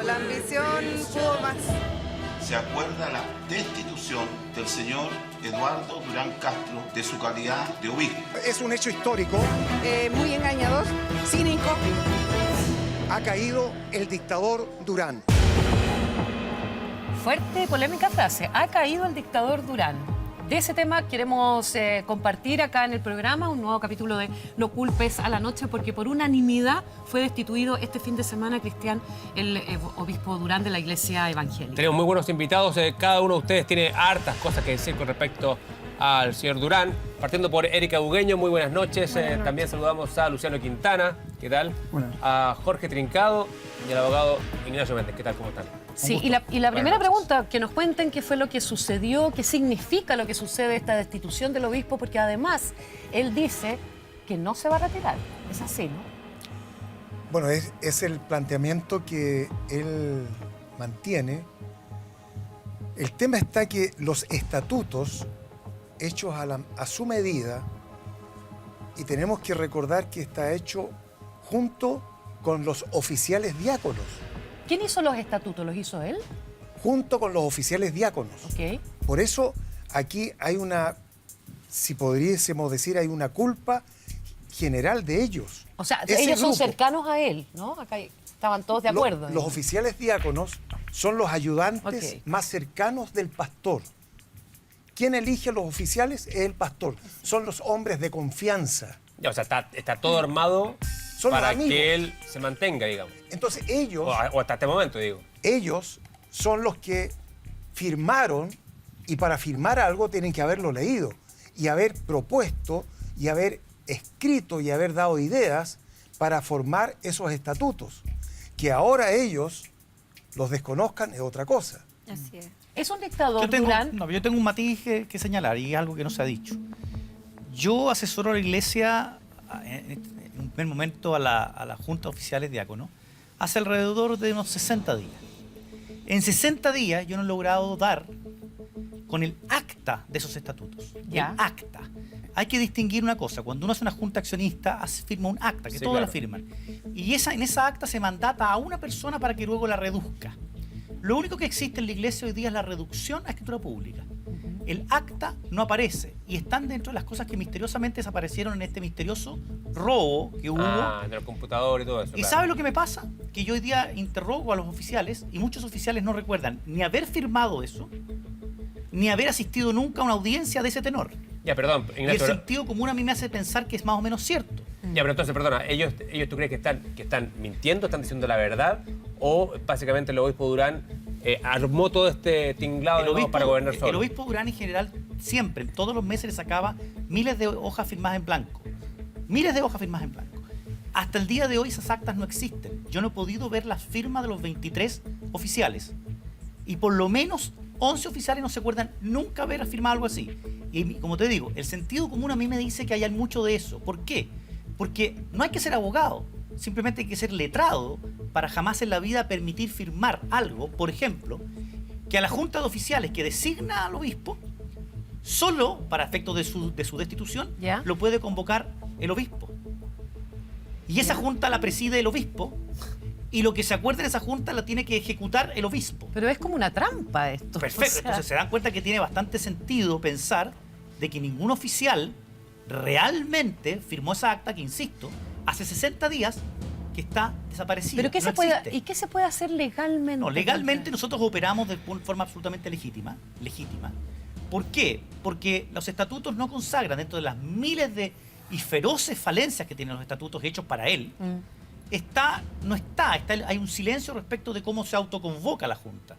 La ambición pudo más. Se acuerda la destitución del señor Eduardo Durán Castro de su calidad de obispo. Es un hecho histórico. Muy engañador, cínico. Ha caído el dictador Durán. Fuerte, polémica frase. Ha caído el dictador Durán. De ese tema queremos compartir acá en el programa un nuevo capítulo de No culpes a la noche, porque por unanimidad fue destituido este fin de semana, Cristian, el obispo Durán de la Iglesia Evangélica. Tenemos muy buenos invitados. Cada uno de ustedes tiene hartas cosas que decir con respecto al señor Durán. Partiendo por Erika Bugueño, muy buenas noches. También saludamos a Luciano Quintana, ¿qué tal? A Jorge Trincado y al abogado Ignacio Méndez, ¿qué tal? ¿Cómo están? Sí, y la primera pregunta, que nos cuenten qué fue lo que sucedió, qué significa lo que sucede esta destitución del obispo, porque además él dice que no se va a retirar. Es así, ¿no? Bueno, es el planteamiento que él mantiene. El tema está que los estatutos hechos a su medida, y tenemos que recordar que está hecho junto con los oficiales diáconos. ¿Quién hizo los estatutos? ¿Los hizo él? Junto con los oficiales diáconos. Ok. Por eso aquí hay una, si pudiésemos decir, hay una culpa general de ellos. O sea, Ese ellos son grupo, cercanos a él, ¿no? Acá estaban todos de acuerdo. Los oficiales diáconos son los ayudantes Ok. más cercanos del pastor. ¿Quién elige a los oficiales? Es el pastor. Son los hombres de confianza. Ya, o sea, está todo armado Son los para amigos. que él se mantenga, digamos. Entonces ellos... O hasta este momento, digo. Ellos son los que firmaron, y para firmar algo tienen que haberlo leído y haber propuesto y haber escrito y haber dado ideas para formar esos estatutos. Que ahora ellos los desconozcan es otra cosa. Así es. ¿Es un dictador, Yo Durán? tengo un matiz que señalar y algo que no se ha dicho. Yo asesoro a la Iglesia en un primer momento a la Junta de Oficiales Diáconos hace alrededor de unos 60 días. En 60 días yo no he logrado dar con el acta de esos estatutos. Ya. El acta. Hay que distinguir una cosa. Cuando uno hace una junta accionista, firma un acta, que Sí, todos claro. la firman. Y en esa acta se mandata a una persona para que luego la reduzca. Lo único que existe en la Iglesia hoy día es la reducción a escritura pública. El acta no aparece y están dentro de las cosas que misteriosamente desaparecieron en este misterioso robo que hubo. De los computadores y todo eso. ¿Y sabe lo que me pasa? Que yo hoy día interrogo a los oficiales y muchos oficiales no recuerdan ni haber firmado eso, ni haber asistido nunca a una audiencia de ese tenor. Ya, perdón, Y el Ignacio. sentido común a mí me hace pensar que es más o menos cierto. Ya, pero entonces, perdona, ¿ellos tú crees que están mintiendo, están diciendo la verdad? ¿O básicamente el obispo Durán armó todo este tinglado de nuevo para gobernar solo? El obispo Durán en general siempre, todos los meses le sacaba miles de hojas firmadas en blanco. Miles de hojas firmadas en blanco. Hasta el día de hoy esas actas no existen. Yo no he podido ver las firmas de los 23 oficiales. Y por lo menos 11 oficiales no se acuerdan nunca haber firmado algo así. Y como te digo, el sentido común a mí me dice que hay mucho de eso. ¿Por qué? Porque no hay que ser abogado. Simplemente hay que ser letrado para jamás en la vida permitir firmar algo, por ejemplo, que a la Junta de Oficiales que designa al obispo, solo para efectos de su destitución, ¿Ya? lo puede convocar el obispo. Y esa junta la preside el obispo, y lo que se acuerde en esa junta la tiene que ejecutar el obispo. Pero es como una trampa esto. Perfecto, O sea, entonces se dan cuenta que tiene bastante sentido pensar de que ningún oficial realmente firmó esa acta que, insisto, hace 60 días que está desaparecida. ¿Pero qué, no se puede, existe. ¿y qué se puede hacer legalmente? No, legalmente nosotros operamos de forma absolutamente legítima. ¿Por qué? Porque los estatutos no consagran, dentro de las miles de y feroces falencias que tienen los estatutos hechos para él, hay un silencio respecto de cómo se autoconvoca la Junta.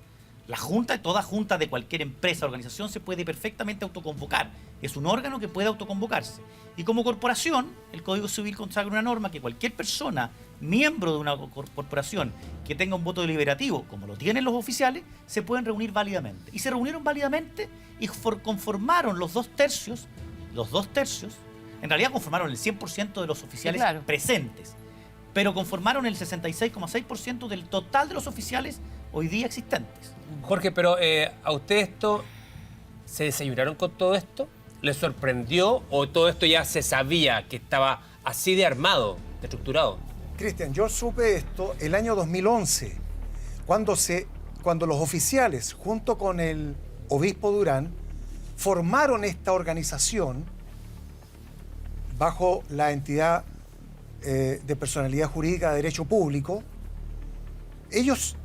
La Junta, toda Junta de cualquier empresa o organización se puede perfectamente autoconvocar. Es un órgano que puede autoconvocarse. Y como corporación, el Código Civil consagra una norma que cualquier persona, miembro de una corporación, que tenga un voto deliberativo, como lo tienen los oficiales, se pueden reunir válidamente. Y se reunieron válidamente y conformaron los dos tercios, en realidad conformaron el 100% de los oficiales claro. presentes, pero conformaron el 66,6% del total de los oficiales hoy día existentes. Jorge, pero ¿a usted esto se desayunaron con todo esto? ¿Les sorprendió o todo esto ya se sabía que estaba así de armado, de estructurado? Cristian, yo supe esto el año 2011, cuando los oficiales, junto con el obispo Durán, formaron esta organización bajo la entidad de personalidad jurídica de derecho público, ellos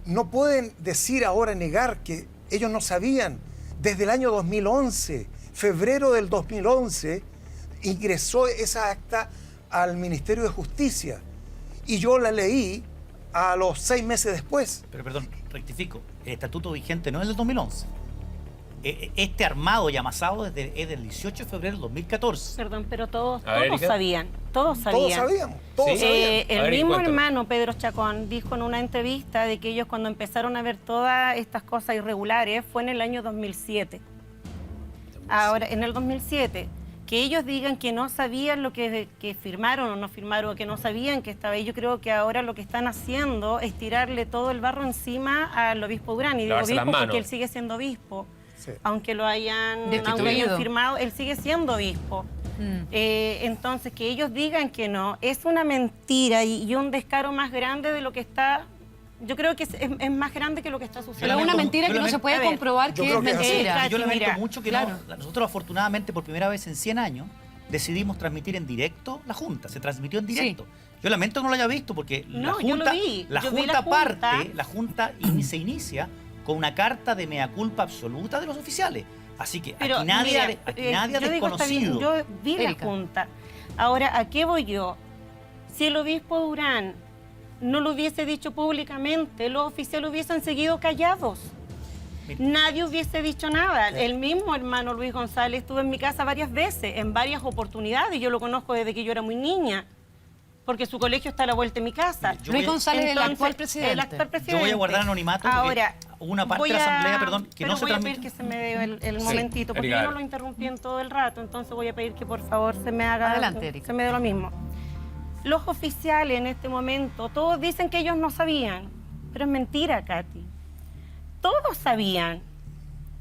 no pueden decir ahora, negar que ellos no sabían. Desde el año 2011, febrero del 2011, ingresó esa acta al Ministerio de Justicia y yo la leí a los 6 meses después. Pero perdón, rectifico, el estatuto vigente no es del 2011. Este armado y amasado es del 18 de febrero del 2014. Perdón, pero todos Erika. sabían, todos sabían. Todos sabíamos, todos Sí. sabíamos. El A ver, mismo cuéntame. hermano Pedro Chacón dijo en una entrevista de que ellos cuando empezaron a ver todas estas cosas irregulares fue en el año 2007. Ahora, en el 2007, que ellos digan que no sabían lo que firmaron o no firmaron, o que no sabían que estaba ahí, yo creo que ahora lo que están haciendo es tirarle todo el barro encima al obispo Durán. Y digo Lavarse las obispo manos. porque él sigue siendo obispo. Sí. Aunque lo hayan Destituido. firmado, él sigue siendo obispo. Entonces, que ellos digan que no, es una mentira y un descaro más grande de lo que está... Yo creo que es más grande que lo que está Pero sucediendo. es una lamento- mentira yo que no se lamento- puede a ver, comprobar yo que creo es que es así. mentira. Yo lamento mira, mucho que claro. nosotros afortunadamente por primera vez en 100 años decidimos transmitir en directo la Junta, se transmitió en directo. Yo lamento que no lo haya visto porque No, la yo lo Junta, vi. la Yo vi Junta la Junta. parte, la Junta se inicia con una carta de mea culpa absoluta de los oficiales. Así que Pero, aquí nadie, mira, aquí nadie ha yo digo, está bien, desconocido. yo vi la Erika. Junta. Ahora, ¿a qué voy yo? Si el obispo Durán no lo hubiese dicho públicamente, los oficiales hubiesen seguido callados. Mira. Nadie hubiese dicho nada. El mismo hermano Luis González estuvo en mi casa varias veces, en varias oportunidades. Yo lo conozco desde que yo era muy niña, porque su colegio está a la vuelta de mi casa. Yo Luis voy- González, el Entonces, actual presidente. el actual presidente. Yo voy a guardar anonimato porque Ahora, hubo una parte voy de la a- asamblea, perdón, que pero no se voy a pedir transmitió. que se me dé el Sí, momentito, porque Erika, yo no lo interrumpí en todo el rato, entonces voy a pedir que por favor se me haga, Adelante, Erika. se me dé lo mismo. Los oficiales en este momento, todos dicen que ellos no sabían, pero es mentira, Katy. Todos sabían.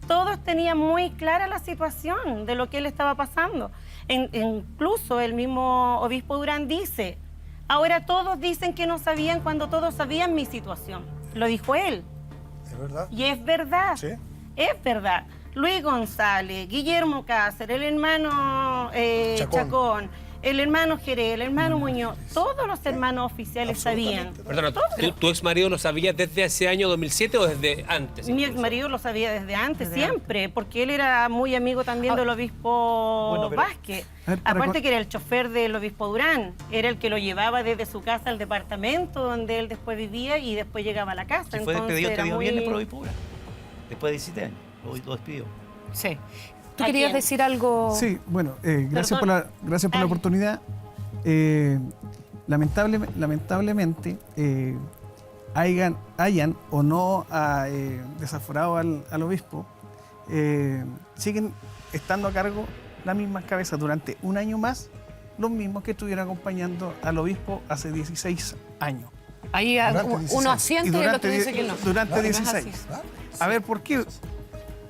Todos tenían muy clara la situación de lo que le estaba pasando. Incluso el mismo obispo Durán dice, ahora todos dicen que no sabían cuando todos sabían mi situación. Lo dijo él. ¿Es verdad? Y es verdad. Sí. Es verdad. Luis González, Guillermo Cáceres, el hermano Chacón. Chacón, el hermano Jerez, el hermano Muñoz, todos los hermanos oficiales sabían. Absolutamente. Perdona, ¿tu ex marido lo sabía desde ese año 2007 o desde antes? Mi incluso? ex marido lo sabía desde antes, siempre, porque él era muy amigo también del obispo Bueno, pero- Vázquez. A ver, para Aparte que era el chofer del obispo Durán, era el que lo llevaba desde su casa al departamento donde él después vivía y después llegaba a la casa. Se fue Entonces despedido este era día muy... viernes por el obispo Durán. Después de 17 años, lo despidió. Sí. ¿Tú ¿A querías quién? decir algo? Sí, bueno, gracias Perdón. gracias por la Ay. oportunidad. Lamentablemente, hayan o no desaforado al obispo, siguen estando a cargo las mismas cabezas durante un año más, los mismos que estuvieron acompañando al obispo hace 16 años. Ahí Durante uno 16. asiente y el otro dice que no. durante Claro. 16. Claro. A ver, ¿por qué?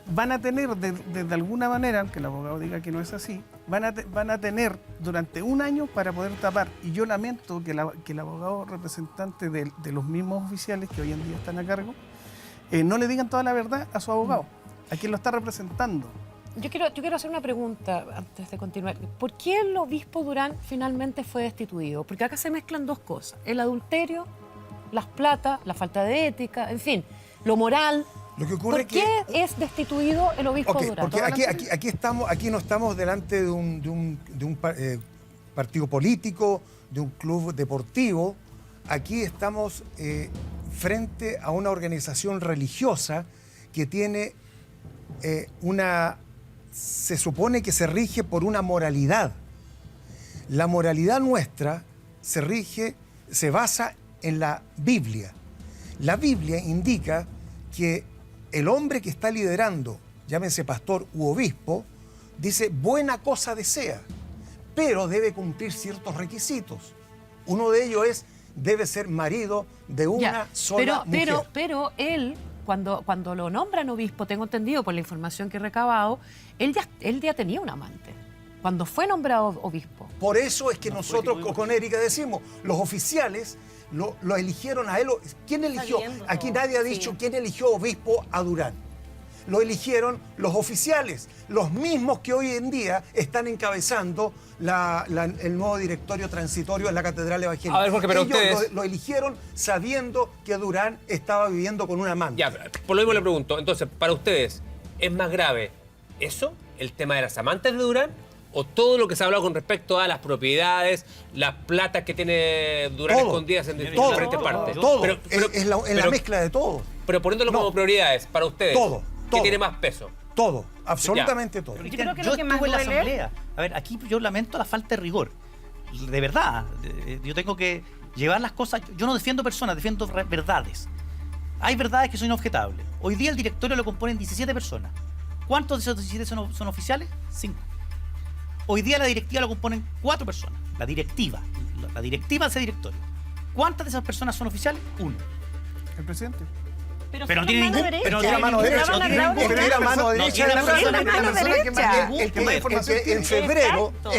Van a tener, de alguna manera, aunque el abogado diga que no es así, van a tener durante un año para poder tapar. Y yo lamento que el abogado representante de los mismos oficiales que hoy en día están a cargo, no le digan toda la verdad a su abogado, a quien lo está representando. Yo quiero hacer una pregunta antes de continuar. ¿Por qué el obispo Durán finalmente fue destituido? Porque acá se mezclan dos cosas. El adulterio, las platas, la falta de ética, en fin, lo moral. Lo que ocurre ¿Por qué que... es destituido el obispo Ok, Durán? porque aquí no estamos delante de un partido político, de un club deportivo. Aquí estamos frente a una organización religiosa que tiene se supone que se rige por una moralidad. La moralidad nuestra se basa en la Biblia. La Biblia indica que el hombre que está liderando, llámese pastor u obispo, dice buena cosa desea, pero debe cumplir ciertos requisitos. Uno de ellos es, debe ser marido de una Ya, sola mujer. pero él, cuando lo nombran obispo, tengo entendido por la información que he recabado, él ya tenía un amante cuando fue nombrado obispo. Por eso es que nosotros con Erika decimos, los oficiales lo eligieron a él. ¿Quién eligió? Sabiendo Aquí todo, nadie ha dicho sí. quién eligió obispo a Durán. Lo eligieron los oficiales, los mismos que hoy en día están encabezando el nuevo directorio transitorio en la Catedral Evangélica. A ver, Jorge, pero ellos ustedes... lo eligieron sabiendo que Durán estaba viviendo con un amante. Ya, por lo mismo le pregunto, entonces, para ustedes, ¿es más grave eso, el tema de las amantes de Durán, o todo lo que se ha hablado con respecto a las propiedades, las platas que tiene Durán Todo, escondidas en todo, diferentes partes? Todo, Pero- es la mezcla de todo. Pero poniéndolo No. como prioridades, para ustedes, Todo, ¿qué todo. tiene más peso? Todo, absolutamente todo. Yo creo que lo que más estuve en la duele- asamblea. A ver, aquí yo lamento la falta de rigor. De verdad, yo tengo que llevar las cosas. Yo no defiendo personas, defiendo verdades. Hay verdades que son inobjetables. Hoy día el directorio lo componen 17 personas. ¿Cuántos de esos 17 son oficiales? 5. Hoy día la directiva lo componen 4 personas. La directiva de ese directorio. ¿Cuántas de esas personas son oficiales? 1. El presidente. Pero no tiene ningún... Pero no Era tiene mano ningún- derecha, no tiene Era ningún- era mano derecha tiene de la persona. la mano derecha. El que en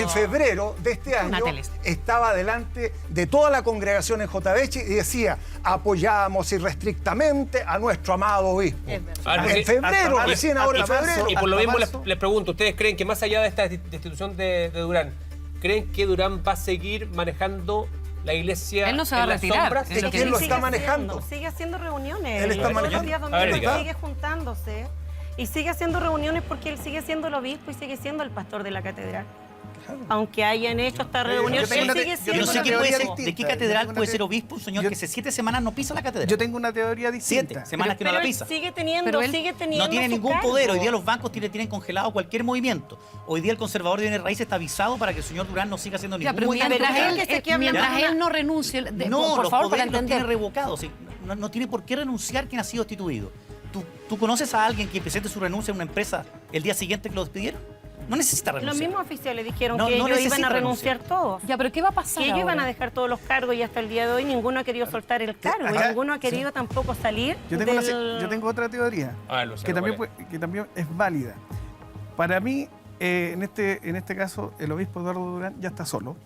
febrero de este Una año telesta. estaba delante de toda la congregación en JBH y decía: apoyamos irrestrictamente a nuestro amado obispo. A ver, En febrero, hasta recién ahora en marzo, febrero. Y por lo hasta mismo marzo. les pregunto, ¿ustedes creen que más allá de esta destitución de Durán, creen que Durán va a seguir manejando la iglesia Él no se va en a las retirar, sombras? es lo que Él lo dice. está manejando. Sigue haciendo reuniones. Él está Todos manejando. los días A ver, domingos Erika. sigue juntándose. Y sigue haciendo reuniones porque él sigue siendo el obispo y sigue siendo el pastor de la catedral. Aunque hayan hecho esta reunión, yo tengo él una sigue yo Yo siendo no sé el qué puede ser, obispo. de qué Yo catedral tengo una puede te- ser obispo un señor yo- que hace 7 semanas no pisa la catedral. Yo tengo una teoría distinta. 7 semanas que no Pero la él pisa. sigue teniendo, Pero él No tiene su ningún cargo. poder. Hoy día los bancos tienen congelado cualquier movimiento. Hoy día el conservador de bienes raíces está avisado para que el señor Durán no siga haciendo Ya, ningún pero movimiento. mientras Pero él, es que aquí hablamos mientras de él una- no renuncie, No, por los favor, para poderes los tiene entender. revocados. Sí, no tiene por qué renunciar quien ha sido destituido. ¿Tú conoces a alguien que presente su renuncia en una empresa el día siguiente que lo despidieron? No necesita Los renunciar. mismos oficiales dijeron No, que no ellos iban necesita a renunciar todos. Ya, pero ¿qué va a pasar Que ellos iban ahora? a dejar todos los cargos y hasta el día de hoy ninguno ha querido soltar el cargo. Acá- Ninguno ha querido tampoco salir Yo tengo, del... yo tengo otra teoría A ver, Luciano, que también, ¿cuál que también es válida. Para mí, en este caso, el obispo Eduardo Durán ya está solo.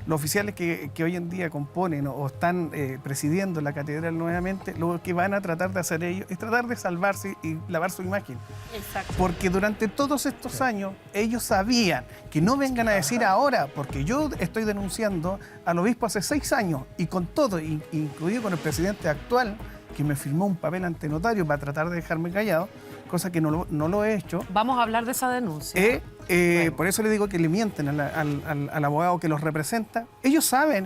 Los oficiales que hoy en día componen o están presidiendo la catedral nuevamente, lo que van a tratar de hacer ellos es tratar de salvarse y lavar su imagen. Exacto. Porque durante todos estos años ellos sabían que no vengan a decir ahora, porque yo estoy denunciando al obispo hace 6 años y con todo, incluido con el presidente actual, que me firmó un papel ante notario para tratar de dejarme callado, cosa que no lo he hecho. Vamos a hablar de esa denuncia. Por eso le digo que le mienten al abogado que los representa. Ellos saben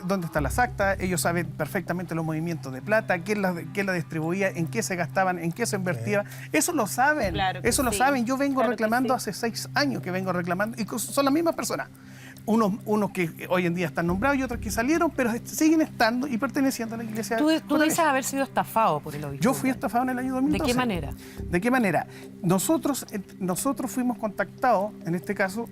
dónde están las actas, ellos saben perfectamente los movimientos de plata, quién la distribuía, en qué se gastaban, en qué se invertía. Eso lo saben, Claro que eso lo sí, saben. Yo vengo claro que reclamando sí. hace 6 años que vengo reclamando, y son las mismas personas. Unos que hoy en día están nombrados y otros que salieron, pero siguen estando y perteneciendo a la iglesia. Tú católica. dices haber sido estafado por el obispo. Yo fui estafado en el año 2012. ¿De qué manera? ¿De qué manera? Nosotros fuimos contactados, en este caso,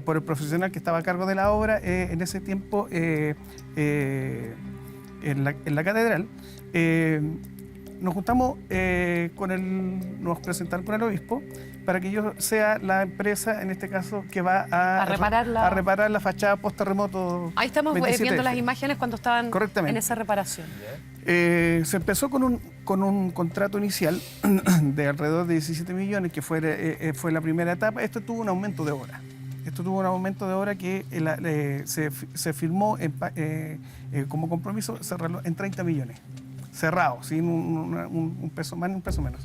por el profesional que estaba a cargo de la obra en ese tiempo en la catedral. Nos juntamos nos presentaron con el obispo para que yo sea la empresa, en este caso, que va A reparar la fachada post-terremoto. Ahí estamos 27F. viendo las imágenes cuando estaban Correctamente. en esa reparación. Se empezó con un contrato inicial de alrededor de 17 millones, que fue la primera etapa. Esto tuvo un aumento de hora. Que se firmó como compromiso cerrarlo en 30 millones. Cerrado, sin un peso más ni un peso menos.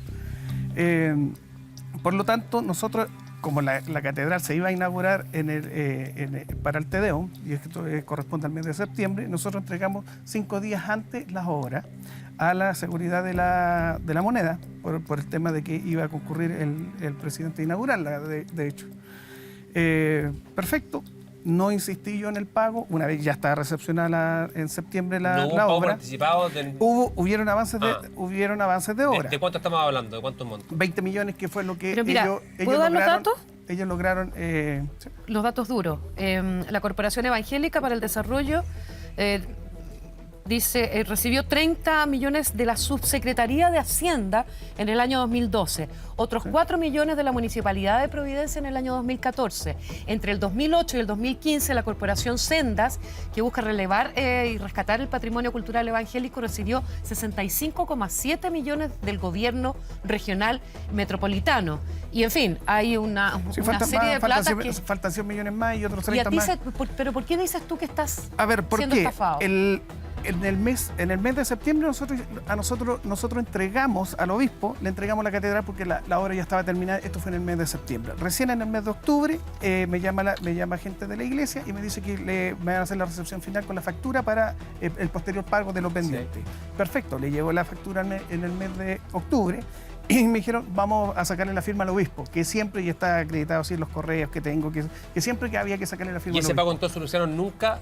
Por lo tanto, nosotros, como la catedral se iba a inaugurar para el Te Deum, y esto corresponde al mes de septiembre, nosotros entregamos 5 días antes las obras a la seguridad de la moneda, por el tema de que iba a concurrir el presidente a inaugurarla, de hecho. Perfecto. No insistí yo en el pago, una vez ya estaba recepcionada en septiembre la ¿No hubo un pago obra. participado del- Hubieron avances de obra. ¿De cuánto estamos hablando? ¿De cuántos montos? 20 millones, que fue lo que Pero mira, ellos ¿puedo dar los lograron. datos? Ellos lograron. Sí. Los datos duros. La Corporación Evangélica para el Desarrollo dice, recibió 30 millones de la Subsecretaría de Hacienda en el año 2012, otros 4 millones de la Municipalidad de Providencia en el año 2014. Entre el 2008 y el 2015, la Corporación Sendas, que busca relevar y rescatar el patrimonio cultural evangélico, recibió 65,7 millones del gobierno regional metropolitano. Y en fin, hay una serie de plata que... Faltan 100 millones más y otros 30 ¿Y a ti más. pero por qué dices tú que estás A ver, ¿por siendo qué? estafado? En el mes de septiembre nosotros entregamos al obispo, le entregamos la catedral porque la obra ya estaba terminada. Esto fue en el mes de septiembre. Recién en el mes de octubre me llama gente de la iglesia y me dice que me van a hacer la recepción final con la factura para el posterior pago de los pendientes. Sí. Perfecto, le llegó la factura en el mes de octubre. Y me dijeron, vamos a sacarle la firma al obispo, que siempre, y está acreditado así en los correos que tengo, que siempre que había que sacarle la firma al obispo. ¿Y ese pago entonces, Luciano, nunca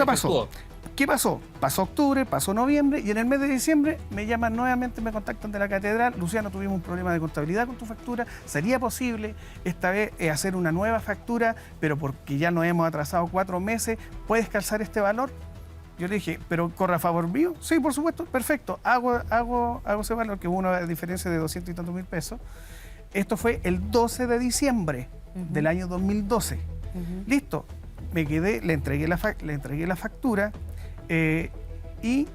pasó? ¿Qué pasó? Pasó octubre, pasó noviembre, y en el mes de diciembre me llaman nuevamente, me contactan de la catedral. Luciano, tuvimos un problema de contabilidad con tu factura. ¿Sería posible esta vez hacer una nueva factura, pero porque ya nos hemos atrasado 4 meses, puedes calzar este valor? Yo le dije, ¿pero corre a favor mío? Sí, por supuesto, perfecto. Hago ese valor, que hubo una diferencia de 200 y tantos mil pesos. Esto fue el 12 de diciembre del año 2012. Listo. Le entregué la factura y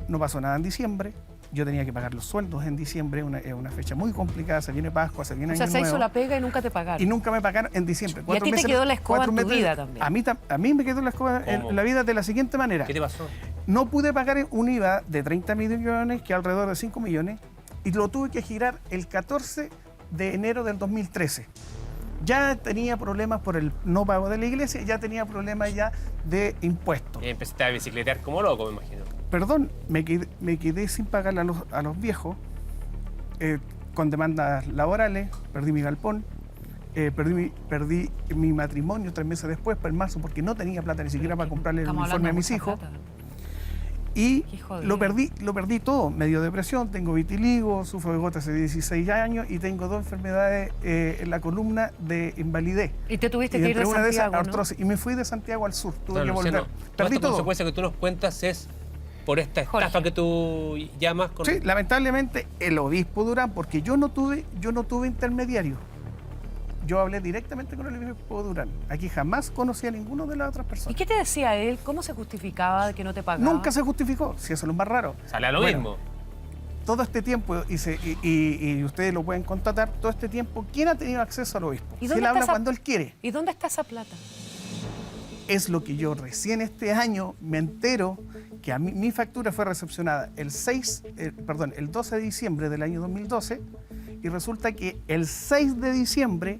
no pasó nada en diciembre. Yo tenía que pagar los sueldos en diciembre, es una fecha muy complicada, se viene Pascua, se viene Año Nuevo. O sea, se hizo la pega y nunca te pagaron. Y nunca me pagaron en diciembre. Y a ti te quedó la escoba en tu vida también. A mí me quedó la escoba en la vida de la siguiente manera. ¿Qué te pasó? No pude pagar un IVA de 30 millones, que alrededor de 5 millones, y lo tuve que girar el 14 de enero del 2013. Ya tenía problemas por el no pago de la iglesia, ya tenía problemas ya de impuestos. Y empezaste a bicicletear como loco, me imagino. Perdón, me quedé sin pagarle a los viejos, con demandas laborales, perdí mi galpón, perdí mi matrimonio 3 meses después, en marzo, porque no tenía plata ni siquiera para comprarle el uniforme a mis hijos. Y lo perdí todo. Me dio depresión, tengo vitiligo, sufro de gota hace 16 años y tengo 2 enfermedades en la columna de invalidez. Y te tuviste que ir de Santiago, artrosis, ¿no? Y me fui de Santiago al sur, tuve que volver. Luciano, Perdí todo. La consecuencia que tú nos cuentas es por esta estafa que tú llamas. Sí, lamentablemente el obispo Durán, porque yo no tuve intermediario. Yo hablé directamente con el obispo Durán. Aquí jamás conocí a ninguno de las otras personas. ¿Y qué te decía él? ¿Cómo se justificaba de que no te pagaba? Nunca se justificó, si eso es lo más raro. Sale a lo mismo. Todo este tiempo, y ustedes lo pueden constatar, todo este tiempo, ¿quién ha tenido acceso al obispo? Si él habla cuando él quiere. ¿Y dónde está esa plata? Es lo que yo recién este año me entero, que mi factura fue recepcionada el 12 de diciembre del año 2012, y resulta que el 6 de diciembre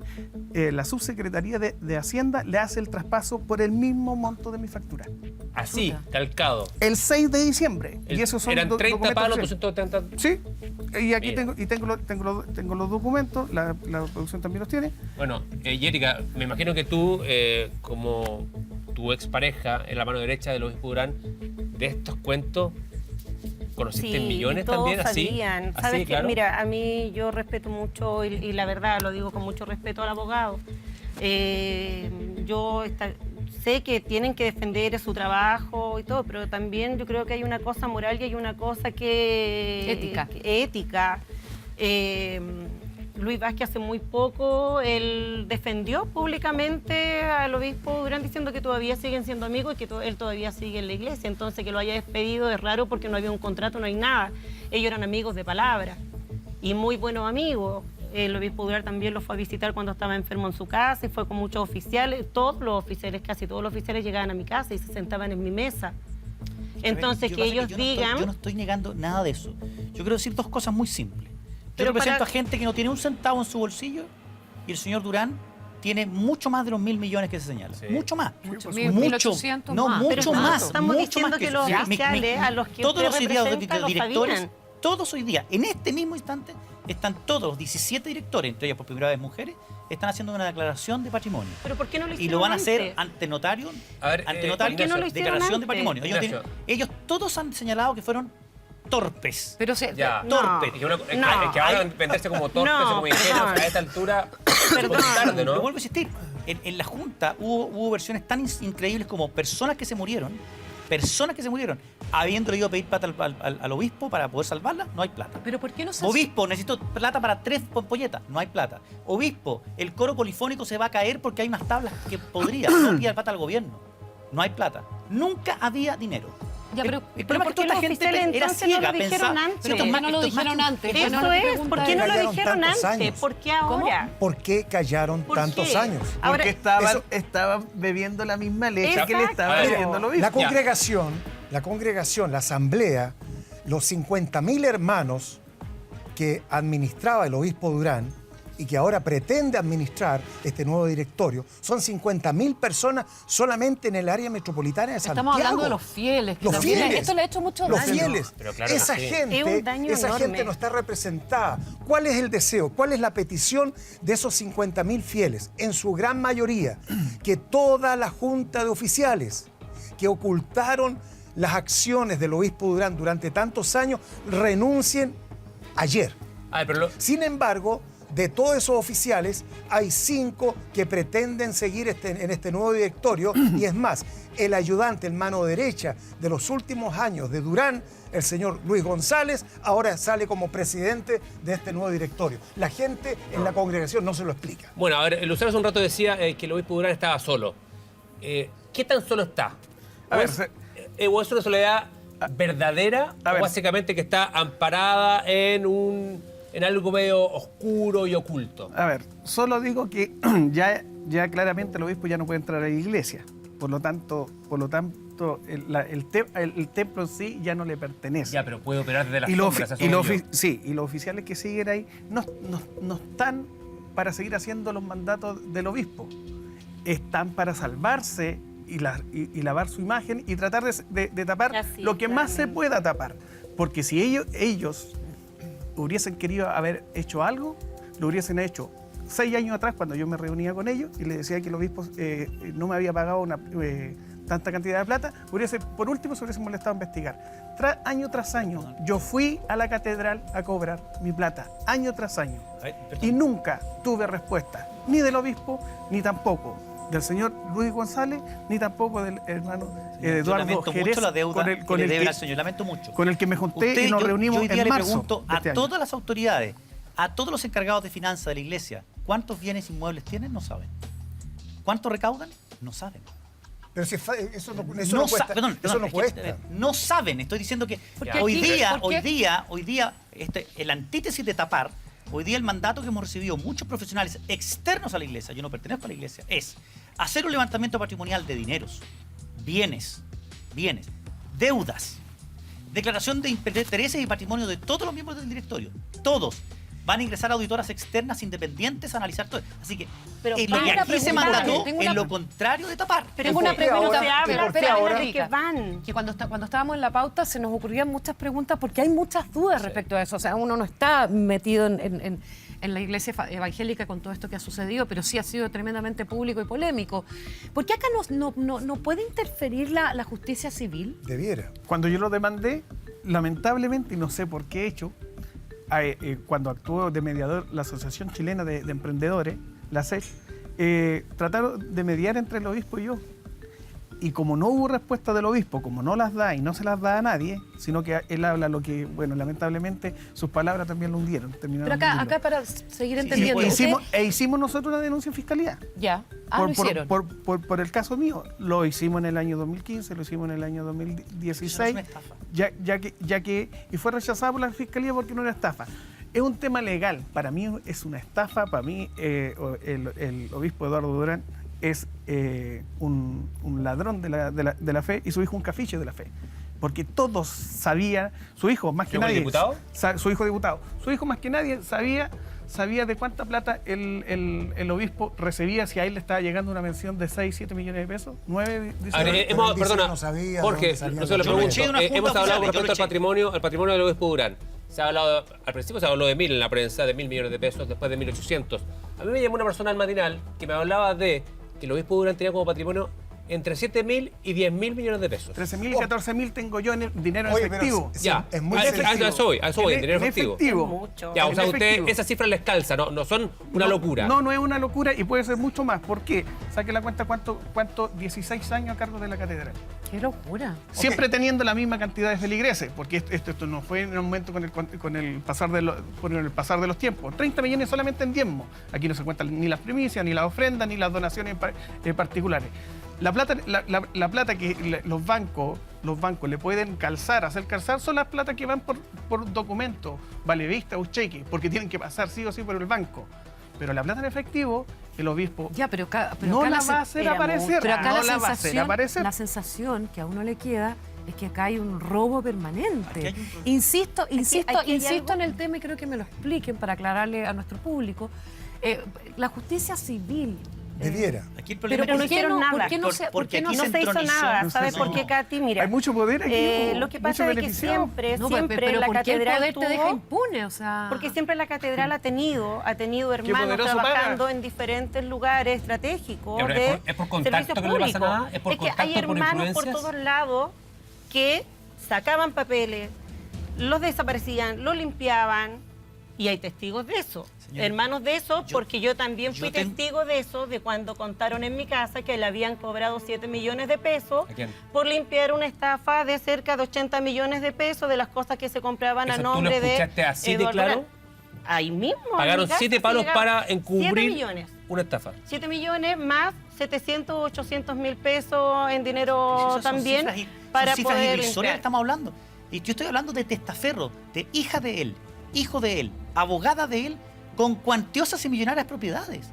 la Subsecretaría de Hacienda le hace el traspaso por el mismo monto de mi factura. Así, calcado. El 6 de diciembre. Y esos son eran 30 palos, 230. Sí, y aquí tengo los documentos, la producción también los tiene. Bueno, Erika, me imagino que tú, como tu expareja en la mano derecha del obispo Durán, de estos cuentos, ¿conociste millones también? Sabían. Así, ¿Sabes claro. qué? Mira, a mí yo respeto mucho, y la verdad lo digo con mucho respeto al abogado. Sé que tienen que defender su trabajo y todo, pero también yo creo que hay una cosa moral y hay una cosa ética. Luis Vázquez hace muy poco, él defendió públicamente al obispo Durán diciendo que todavía siguen siendo amigos y que él todavía sigue en la iglesia. Entonces que lo haya despedido es raro porque no había un contrato, no hay nada. Ellos eran amigos de palabra y muy buenos amigos. El obispo Durán también lo fue a visitar cuando estaba enfermo en su casa y fue con muchos oficiales. Casi todos los oficiales llegaban a mi casa y se sentaban en mi mesa. Entonces que ellos digan... Yo no estoy negando nada de eso. Yo quiero decir 2 cosas muy simples. Yo represento a gente que no tiene un centavo en su bolsillo y el señor Durán tiene mucho más de los 1.000 millones que se señala. Sí. Mucho más. Mucho, 1.800 no, más. mucho más. Estamos mucho diciendo más que los oficiales a los que todos los representa los directores, sabían. todos hoy día, en este mismo instante, están todos los 17 directores, entre ellas por primera vez mujeres, están haciendo una declaración de patrimonio. ¿Pero por qué no lo hicieron Y lo van a hacer antes? ante notario, ¿por qué no lo hicieron declaración de antes? patrimonio. Ellos todos han señalado que fueron torpes. Pero torpes. Que ahora venderse como torpes o como ingenuos a esta altura es tarde, ¿no? Lo vuelvo a insistir. En la Junta hubo versiones tan increíbles como personas que se murieron personas que se murieron, habiéndole ido a pedir plata al obispo para poder salvarla, no hay plata. Pero ¿por qué no se Obispo, necesito plata para 3 pompolletas, no hay plata. Obispo, el coro polifónico se va a caer porque hay unas tablas que podría, no pida plata al gobierno, no hay plata. Nunca había dinero. Ya, pero el problema es que toda esta gente era entonces ciega, no lo dijeron pensaba, antes? esto es ¿Por qué más- no lo esto es más dijeron que- antes? Eso no le es, preguntan? ¿por qué no lo Callaron dijeron tantos antes? años. ¿Por qué ahora? ¿Por qué callaron ¿Por tantos qué? años? Ahora, Porque eso- estaban bebiendo la misma leche que le Exacto. estaba Mire, bebiendo el obispo. La congregación, la asamblea, los 50.000 hermanos que administraba el obispo Durán y que ahora pretende administrar este nuevo directorio, son 50.000 personas solamente en el área metropolitana de Santiago. Estamos hablando de los fieles. que Los también fieles. Esto le ha hecho mucho Los daño. fieles. Pero claro que esa sí. gente, Es un daño esa enorme. gente no está representada. ¿Cuál es el deseo? ¿Cuál es la petición de esos 50.000 fieles? En su gran mayoría, que toda la junta de oficiales que ocultaron las acciones del obispo Durán durante tantos años renuncien ayer. Ay, pero Sin embargo, de todos esos oficiales, hay 5 que pretenden seguir en este nuevo directorio. Y es más, el ayudante, el mano derecha de los últimos años de Durán, el señor Luis González, ahora sale como presidente de este nuevo directorio. La gente en la congregación no se lo explica. bueno, a ver, Lucero hace un rato decía que el obispo Durán estaba solo. ¿Qué tan solo está? A ver, ¿O es una soledad verdadera A o ver. básicamente que está amparada en algo medio oscuro y oculto? A ver, solo digo que ya claramente el obispo ya no puede entrar a la iglesia. Por lo tanto el templo en sí ya no le pertenece. Ya, pero puede operar desde las Y los sombras, ofi- eso y los digo. ofi- sí, y los oficiales que siguen ahí no están para seguir haciendo los mandatos del obispo. Están para salvarse y lavar su imagen y tratar de tapar Así, lo que más se claramente. pueda tapar. Porque si ellos hubiesen querido haber hecho algo, lo hubiesen hecho 6 años atrás cuando yo me reunía con ellos y les decía que el obispo no me había pagado tanta cantidad de plata, por último se hubiesen molestado a investigar. Año tras año, yo fui a la catedral a cobrar mi plata, año tras año. Ay, perdón. Y nunca tuve respuesta, ni del obispo, ni tampoco del señor Luis González, ni tampoco del hermano Yo Eduardo lamento Jerez, mucho la deuda con que le deben que- al señor, lamento mucho. con el que me junté Usted, y nos reunimos yo hoy día en le marzo pregunto de a este año. todas las autoridades, a todos los encargados de finanzas de la iglesia, ¿cuántos bienes inmuebles tienen? No saben. ¿Cuánto recaudan? No saben. Pero si eso no No cuesta. perdón, eso perdón, no es que, cuesta. no saben. Estoy diciendo que Porque hoy aquí- día, ¿por qué? hoy día, el antítesis de tapar, hoy día el mandato que hemos recibido muchos profesionales externos a la iglesia, yo no pertenezco a la iglesia, es hacer un levantamiento patrimonial de dineros, bienes, deudas, declaración de intereses y patrimonio de todos los miembros del directorio, todos. Van a ingresar auditoras externas independientes a analizar todo. Así que Pero lo tengo que una aquí se pregunta, mandató tengo es una- lo contrario de tapar. Pero ¿Y tengo una por qué ahora? pregunta. ¿Y por qué Espera, ahora? Rica, Que van. que cuando estábamos en la pauta se nos ocurrían muchas preguntas porque hay muchas dudas respecto a eso. O sea, uno no está metido en la iglesia evangélica con todo esto que ha sucedido, pero sí ha sido tremendamente público y polémico. ¿Por qué acá no puede interferir la justicia civil? Debiera. Cuando yo lo demandé, lamentablemente, y no sé por qué he hecho, cuando actuó de mediador la Asociación Chilena de Emprendedores, la ASEC, trataron de mediar entre el obispo y yo. Y como no hubo respuesta del obispo, como no las da y no se las da a nadie, sino que él habla lo que, bueno, lamentablemente sus palabras también lo hundieron. terminaron Pero acá hundiéndolo. para seguir Sí, entendiendo. sí, Hicimos nosotros una denuncia en fiscalía. Ya. Lo hicieron. Por el caso mío, lo hicimos en el año 2015, lo hicimos en el año 2016, Eso no es una estafa. ya que y fue rechazado por la fiscalía porque no era estafa. Es un tema legal, para mí es una estafa, para mí el obispo Eduardo Durán es un ladrón de la fe y su hijo un cafiche de la fe. Porque todos sabían, su hijo más que ¿Su hijo nadie... diputado? Su hijo diputado. Su hijo más que nadie sabía de cuánta plata el obispo recibía, si a él le estaba llegando una mención de 6, 7 millones de pesos, 9, dice. A ver, Pero él hemos, dice perdona, que no sabía Jorge, dónde salían no se lo los pregunto. dinero. Yo lo eché de una junta Hemos hablado oficial, con yo lo respecto eché. al patrimonio del obispo Durán. Se ha hablado, al principio se habló de 1.000 en la prensa, de 1.000 millones de pesos, después de 1.800. A mí me llamó una persona al matinal que me hablaba de que el obispo Durán tenía como patrimonio entre 7.000 y 10.000 millones de pesos. 13.000 y 14.000 tengo yo en el dinero Oye, efectivo. pero Ya, es muy a sencillo. eso voy, en dinero efectivo. Es mucho. Ya, o En sea, usted, efectivo. esas cifras les calza, no son una locura. No es una locura y puede ser mucho más. ¿Por qué? Saque la cuenta cuánto 16 años a cargo de la catedral. Qué locura. Siempre teniendo la misma cantidad de feligreses, porque esto no fue en un momento con el pasar de los tiempos. 30 millones solamente en diezmo. Aquí no se cuentan ni las primicias, ni las ofrendas, ni las donaciones particulares. La plata que los bancos le pueden hacer calzar, son las plata que van por documento, vale vista o cheque, porque tienen que pasar sí o sí por el banco. Pero la plata en efectivo, el obispo Ya, pero no acá la va a hacer aparecer. Pero acá no la va a hacer aparecer. la sensación que a uno le queda es que acá hay un robo permanente. Aquí hay un robo. Insisto aquí hay algo- en el tema y creo que me lo expliquen para aclararle a nuestro público. La justicia civil. Debiera. Aquí el Pero problema no ¿por qué hicieron no, nada. ¿por qué no se, Porque por qué aquí no No se hizo entronizó. nada, No ¿sabes se por hizo. qué, Katy? Mira, Hay mucho poder aquí. lo que pasa es que siempre No, la pero ¿por qué el catedral poder te deja tuvo... impune? O sea, Porque siempre la catedral ha tenido hermanos poderoso trabajando paga. en diferentes lugares estratégicos Ya, pero de ¿es por contacto servicios que no le pasa públicos. nada? ¿Es por que contacto, hay por hermanos por influencias? todos lados que sacaban papeles, los desaparecían, los limpiaban y hay testigos de eso. Señora, Hermanos de eso, porque yo también fui tengo- testigo de eso, de cuando contaron en mi casa que le habían cobrado 7 millones de pesos ¿A quién? por limpiar una estafa de cerca de 80 millones de pesos de las cosas que se compraban a ¿Eso tú lo nombre de escuchaste así de Eduardo claro? Durán. Ahí mismo. en Pagaron mi casa 7 se palos llegaba. para 7 encubrir millones. una estafa. 7 millones más 700, 800 mil pesos en dinero Esas son también cifras para son cifras poder irrisorias que limpiar. estamos hablando. Y yo estoy hablando de testaferro, de hija de él, hijo de él, abogada de él, con cuantiosas y millonarias propiedades.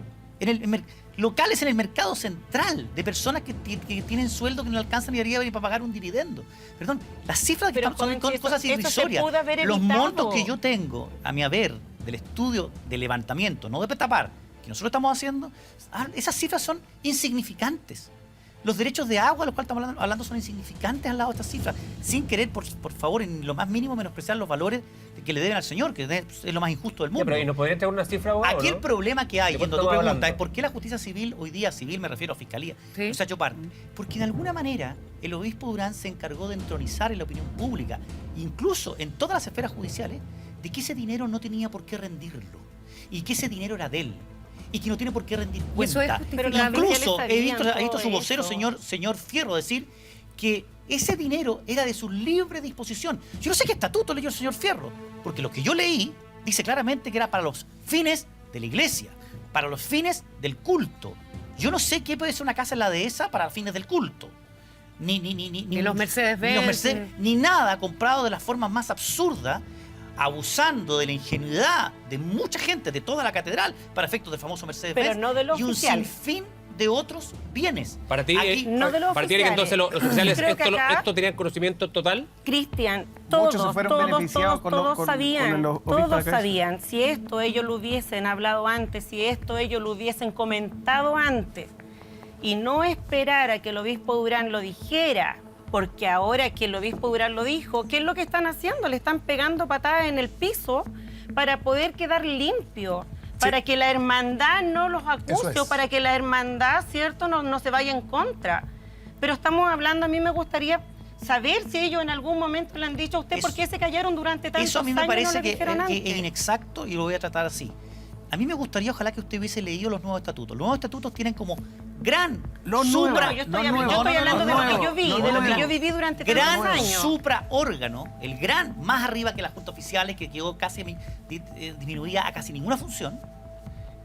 Locales en el mercado central, de personas que tienen sueldo que no alcanzan ni arriba ni para pagar un dividendo. Perdón, las cifras que Pero, estamos son Juanchi, cosas eso se irrisorias. pudo haber Los evitado. montos que yo tengo, a mi haber, del estudio de levantamiento, no de tapar, que nosotros estamos haciendo, esas cifras son insignificantes. Los derechos de agua, a los cuales estamos hablando, son insignificantes al lado de estas cifras. Sin querer, por favor, en lo más mínimo menospreciar los valores que le deben al Señor, que es lo más injusto del Ya, mundo. pero ¿y nos podrían tener una cifra, abogado, Aquí no? el problema que hay, ¿De yendo cuánto a tu estamos pregunta, hablando? es por qué la justicia civil, hoy día civil me refiero a fiscalía, Sí. no se ha hecho parte. Porque de alguna manera el obispo Durán se encargó de entronizar en la opinión pública, incluso en todas las esferas judiciales, de que ese dinero no tenía por qué rendirlo y que ese dinero era de él y que no tiene por qué rendir Y eso es cuenta. justificable. Pero las Incluso oficiales he visto sabían a su todo vocero, eso. señor Fierro, decir que ese dinero era de su libre disposición. Yo no sé qué estatuto leyó el señor Fierro, porque lo que yo leí dice claramente que era para los fines de la iglesia, para los fines del culto. Yo no sé qué puede ser una casa en la dehesa para fines del culto. Ni los Mercedes-Benz. Ni nada comprado de las formas más absurdas, abusando de la ingenuidad de mucha gente de toda la catedral para efectos del famoso Mercedes-Benz Pero no de los y un oficiales. sinfín de otros bienes. Para ti, Aquí- No de los para ti, Erika, entonces los oficiales, Creo que acá- ¿esto tenían conocimiento total? Cristian, Muchos todos, se fueron beneficiados todos sabían, los obispos de todos acá. sabían. Si esto ellos lo hubiesen hablado antes, si esto ellos lo hubiesen comentado antes, y no esperar a que el obispo Durán lo dijera, porque ahora que el obispo Durán lo dijo, ¿qué es lo que están haciendo? Le están pegando patadas en el piso para poder quedar limpio, para que la hermandad no los acuse Eso es. o para que la hermandad, ¿cierto?, no se vaya en contra. Pero estamos hablando, a mí me gustaría saber si ellos en algún momento le han dicho a usted Eso- por qué se callaron durante tantos Eso a mí años me y no parece le que dijeron es antes. inexacto y lo voy a tratar así. A mí me gustaría, ojalá que usted hubiese leído los nuevos estatutos. Los nuevos estatutos tienen como gran Los supra... nuevos, No, yo estoy, Los nuevos, yo estoy hablando de lo que nuevos, yo vi, los de lo que nuevos. yo viví durante gran tantos años. supraórgano, el gran, más arriba que las juntas oficiales, que quedó casi disminuida a casi ninguna función,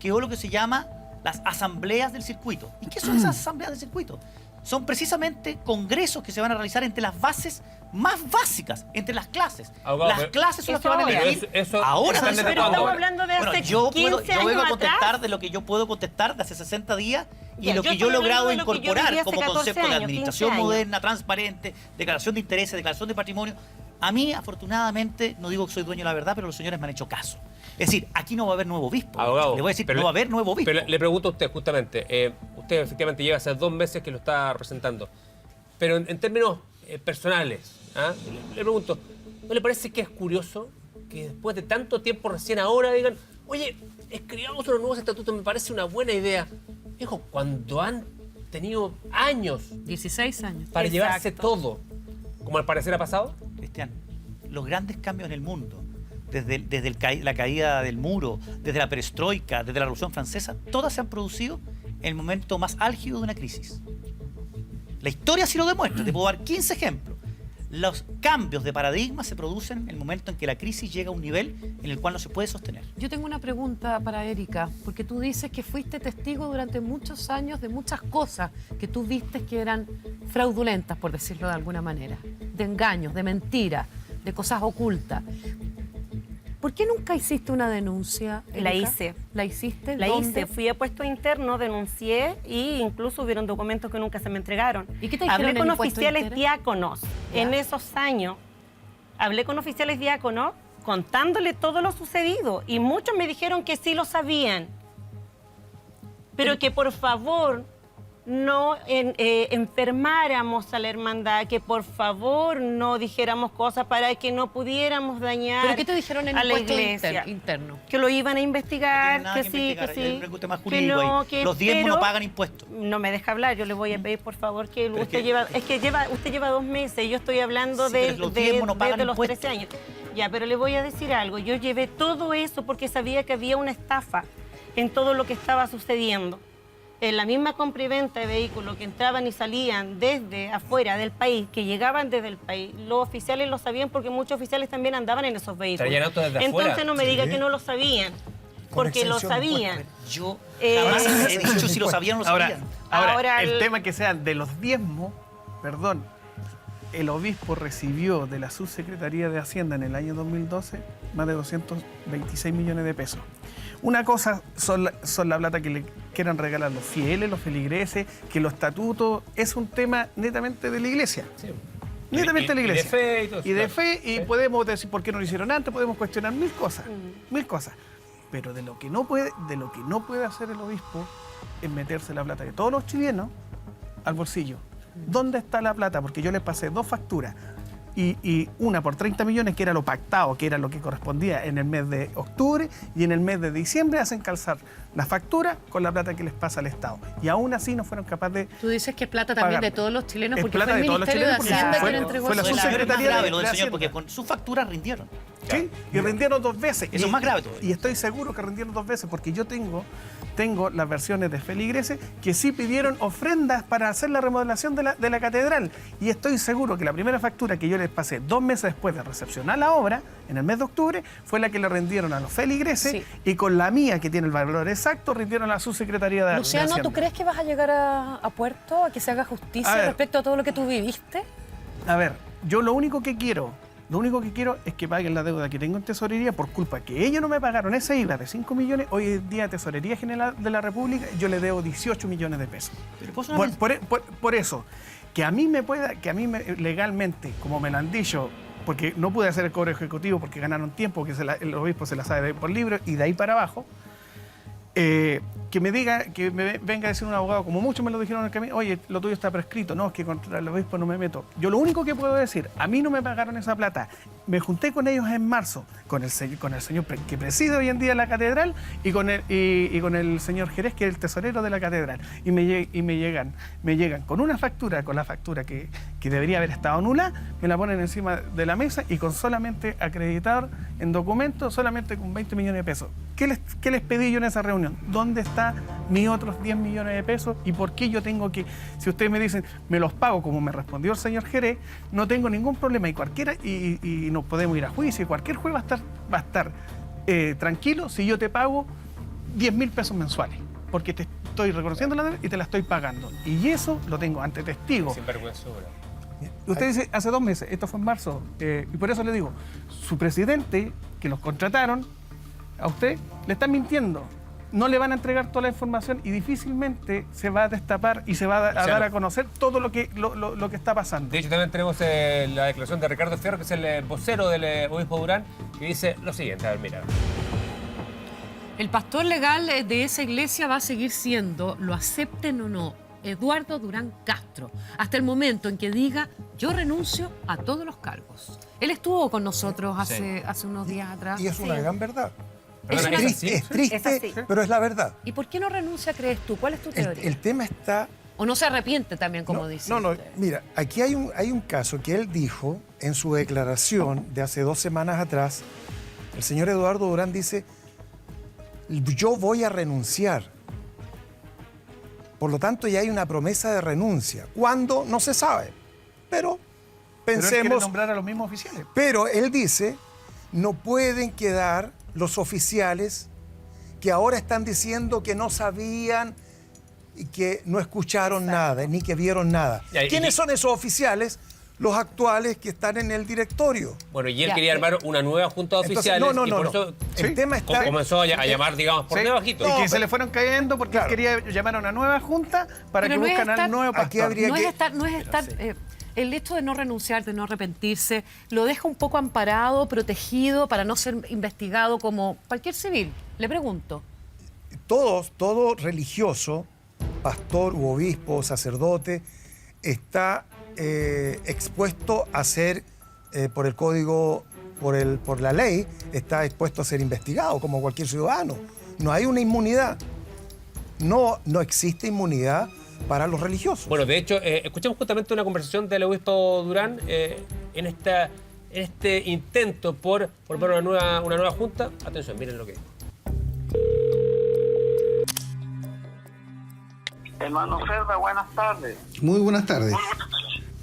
quedó lo que se llama las asambleas del circuito. ¿Y qué son esas asambleas del circuito? Son precisamente congresos que se van a realizar entre las bases más básicas, entre las clases. Abogado, las pero- clases son las que Eso van a ahora. elegir. Eso ahora están se desde Pero cuándo? estamos hablando de Bueno, hace yo 15 vengo a años contestar atrás. de lo que yo puedo contestar de hace 60 días y Ya, lo yo que yo he estoy logrado hablando de lo que yo incorporar viví hace como 14 concepto de años, administración 15 años. moderna, transparente, declaración de intereses, declaración de patrimonio. A mí, afortunadamente, no digo que soy dueño de la verdad, pero los señores me han hecho caso. Es decir, aquí no va a haber nuevo obispo. Abogado, Le voy a decir, pero no va a haber nuevo obispo. Pero le pregunto a usted, justamente, usted efectivamente lleva hace 2 meses que lo está representando, pero en términos personales, ¿ah? Le pregunto, ¿no le parece que es curioso que después de tanto tiempo recién ahora digan, oye, escribamos unos nuevos estatutos, me parece una buena idea? Hijo, cuando han tenido años 16 años. para Exacto. llevarse todo, como al parecer ha pasado. Cristian, los grandes cambios en el mundo, desde la caída del muro, desde la perestroika, desde la Revolución Francesa, todas se han producido en el momento más álgido de una crisis. La historia sí lo demuestra, te puedo dar 15 ejemplos. Los cambios de paradigma se producen en el momento en que la crisis llega a un nivel en el cual no se puede sostener. Yo tengo una pregunta para Erika, porque tú dices que fuiste testigo durante muchos años de muchas cosas que tú viste que eran fraudulentas, por decirlo de alguna manera, de engaños, de mentiras, de cosas ocultas. ¿Por qué nunca hiciste una denuncia, Erika? La hice. ¿La hiciste? La ¿Dónde? hice, fui a puesto interno, denuncié e incluso hubieron documentos que nunca se me entregaron. ¿Y qué te dijeron Hablé en con el puesto oficiales interno? diáconos Ya. en esos años. Hablé con oficiales diáconos contándole todo lo sucedido y muchos me dijeron que sí lo sabían, pero que por favor no enfermáramos a la hermandad, que por favor no dijéramos cosas para que no pudiéramos dañar ¿Pero qué te dijeron en a el la puesto iglesia. interno? Que lo iban a No investigar, tiene nada que sí, investigar, que sí. hay un tema que jurídico no, ahí. que Los diezmos pero- no pagan impuestos. No me deja hablar, yo le voy a pedir por favor que Pero usted lleva 2 meses, yo estoy hablando Sí, pero los diezmos no pagan de los impuestos. 13 años. Ya, pero le voy a decir algo, yo llevé todo eso porque sabía que había una estafa en todo lo que estaba sucediendo. En la misma compra y venta de vehículos que entraban y salían desde afuera del país, que llegaban desde el país, los oficiales lo sabían porque muchos oficiales también andaban en esos vehículos. Traían autos desde Entonces afuera. no me diga Sí. que no lo sabían, porque lo exención de sabían. Yo Eh, jamás he dicho si lo sabían o no lo Ahora, sabían. Ahora el el- tema que sean de los diezmos, perdón, el obispo recibió de la Subsecretaría de Hacienda en el año 2012 más de 226 millones de pesos. Una cosa son la plata que le quieran regalar los fieles, los feligreses, que los estatutos, es un tema netamente de la iglesia. Sí. Netamente de la Y de iglesia. fe y todo eso, Y de claro. fe, y Sí. podemos decir por qué no lo hicieron antes, podemos cuestionar mil cosas, mil cosas. Pero de lo que no puede hacer el obispo es meterse la plata de todos los chilenos al bolsillo. ¿Dónde está la plata? Porque yo les pasé 2 facturas. Y una por 30 millones, que era lo pactado, que era lo que correspondía en el mes de octubre, y en el mes de diciembre hacen calzar la factura con la plata que les pasa al Estado. Y aún así no fueron capaces de... Tú dices que es plata también Pagarme. de todos los chilenos, Es porque plata fue el de todos los Ministerio de chilenos, porque Hacienda fue- quien entregó fue la eso. Eso es más Subsecretaría grave de lo del señor, Hacienda. porque con sus facturas rindieron. ¿Sí? Y rindieron 2 veces. Eso es más grave todavía. Y estoy seguro que rindieron 2 veces, porque yo tengo las versiones de feligreses que sí pidieron ofrendas para hacer la remodelación de la catedral. Y estoy seguro que la primera factura que yo les pasé 2 meses después de recepcionar la obra, en el mes de octubre, fue la que le rindieron a los feligreses, Sí. y con la mía, que tiene el valor exacto, rindieron a la Subsecretaría de Luciano, Hacienda. ¿tú crees que vas a llegar a puerto, a que se haga justicia A ver. respecto a todo lo que tú viviste? A ver, yo lo único que quiero es que paguen la deuda que tengo en tesorería por culpa que ellos no me pagaron ese IVA de 5 millones. Hoy en día Tesorería General de la República yo le debo 18 millones de pesos. Pero ¿puedo hacer una Por eso, que a mí legalmente, como me lo han dicho, porque no pude hacer el cobro ejecutivo porque ganaron tiempo, que el obispo se la sabe por libro, y de ahí para abajo, que me venga a decir un abogado, como muchos me lo dijeron en el camino, oye, lo tuyo está prescrito, no, es que contra el obispo no me meto. Yo lo único que puedo decir, a mí no me pagaron esa plata. Me junté con ellos en marzo, con el señor que preside hoy en día la catedral, y con el señor Jerez, que es el tesorero de la catedral. Y me llegan con una factura, con la factura que debería haber estado nula, me la ponen encima de la mesa, y con solamente acreditar en documentos, solamente con 20 millones de pesos. ¿Qué les pedí yo en esa reunión? ¿Dónde están mis otros 10 millones de pesos? ¿Y por qué yo tengo que, si ustedes me dicen, me los pago como me respondió el señor Jerez, no tengo ningún problema, y nos podemos ir a juicio, y cualquier juez va a estar tranquilo si yo te pago 10.000 pesos mensuales, porque te estoy reconociendo la deuda y te la estoy pagando. Y eso lo tengo ante testigos. Sin vergüenzura. Usted dice, hace 2 meses, esto fue en marzo, y por eso le digo, su presidente, que los contrataron, a usted le están mintiendo. No le van a entregar toda la información y difícilmente se va a destapar y se va a dar a conocer todo lo que está pasando. De hecho, también tenemos la declaración de Ricardo Fierro, que es el vocero del obispo Durán, que dice lo siguiente. A ver, mira. El pastor legal de esa iglesia va a seguir siendo, lo acepten o no, Eduardo Durán Castro, hasta el momento en que diga, yo renuncio a todos los cargos. Él estuvo con nosotros hace unos días atrás. Y es una gran verdad. Perdona, Es ¿es triste, así? es triste, Es así. pero es la verdad. ¿Y por qué no renuncia, crees tú? ¿Cuál es tu teoría? El tema está ¿O no se arrepiente también, como dice? No, usted? mira, aquí hay un caso que él dijo en su declaración de hace 2 semanas atrás. El señor Eduardo Durán dice, yo voy a renunciar. Por lo tanto, ya hay una promesa de renuncia. ¿Cuándo? No se sabe. Pero Pero él quiere pensemos... nombrar a los mismos oficiales. Pero él dice, no pueden quedar los oficiales que ahora están diciendo que no sabían y que no escucharon nada, ni que vieron nada. ¿Quiénes son esos oficiales? Los actuales que están en el directorio. Bueno, y él quería armar una nueva junta de Entonces, oficiales. no. Y por eso El tema está... comenzó a llamar, digamos, por debajito. Y que se le fueron cayendo porque él quería llamar a una nueva junta para Pero que no es buscan al estar- nuevo pastor. Aquí habría que... El hecho de no renunciar, de no arrepentirse, lo deja un poco amparado, protegido, para no ser investigado como cualquier civil. Le pregunto. Todo religioso, pastor u obispo, sacerdote, está expuesto a ser, por el código, por la ley, está expuesto a ser investigado como cualquier ciudadano. No hay una inmunidad. No existe inmunidad para los religiosos. Bueno, de hecho, escuchamos justamente una conversación del obispo Durán en este intento por formar una nueva junta. Atención, miren lo que dijo. Hermano Cerda, buenas tardes. Muy buenas tardes.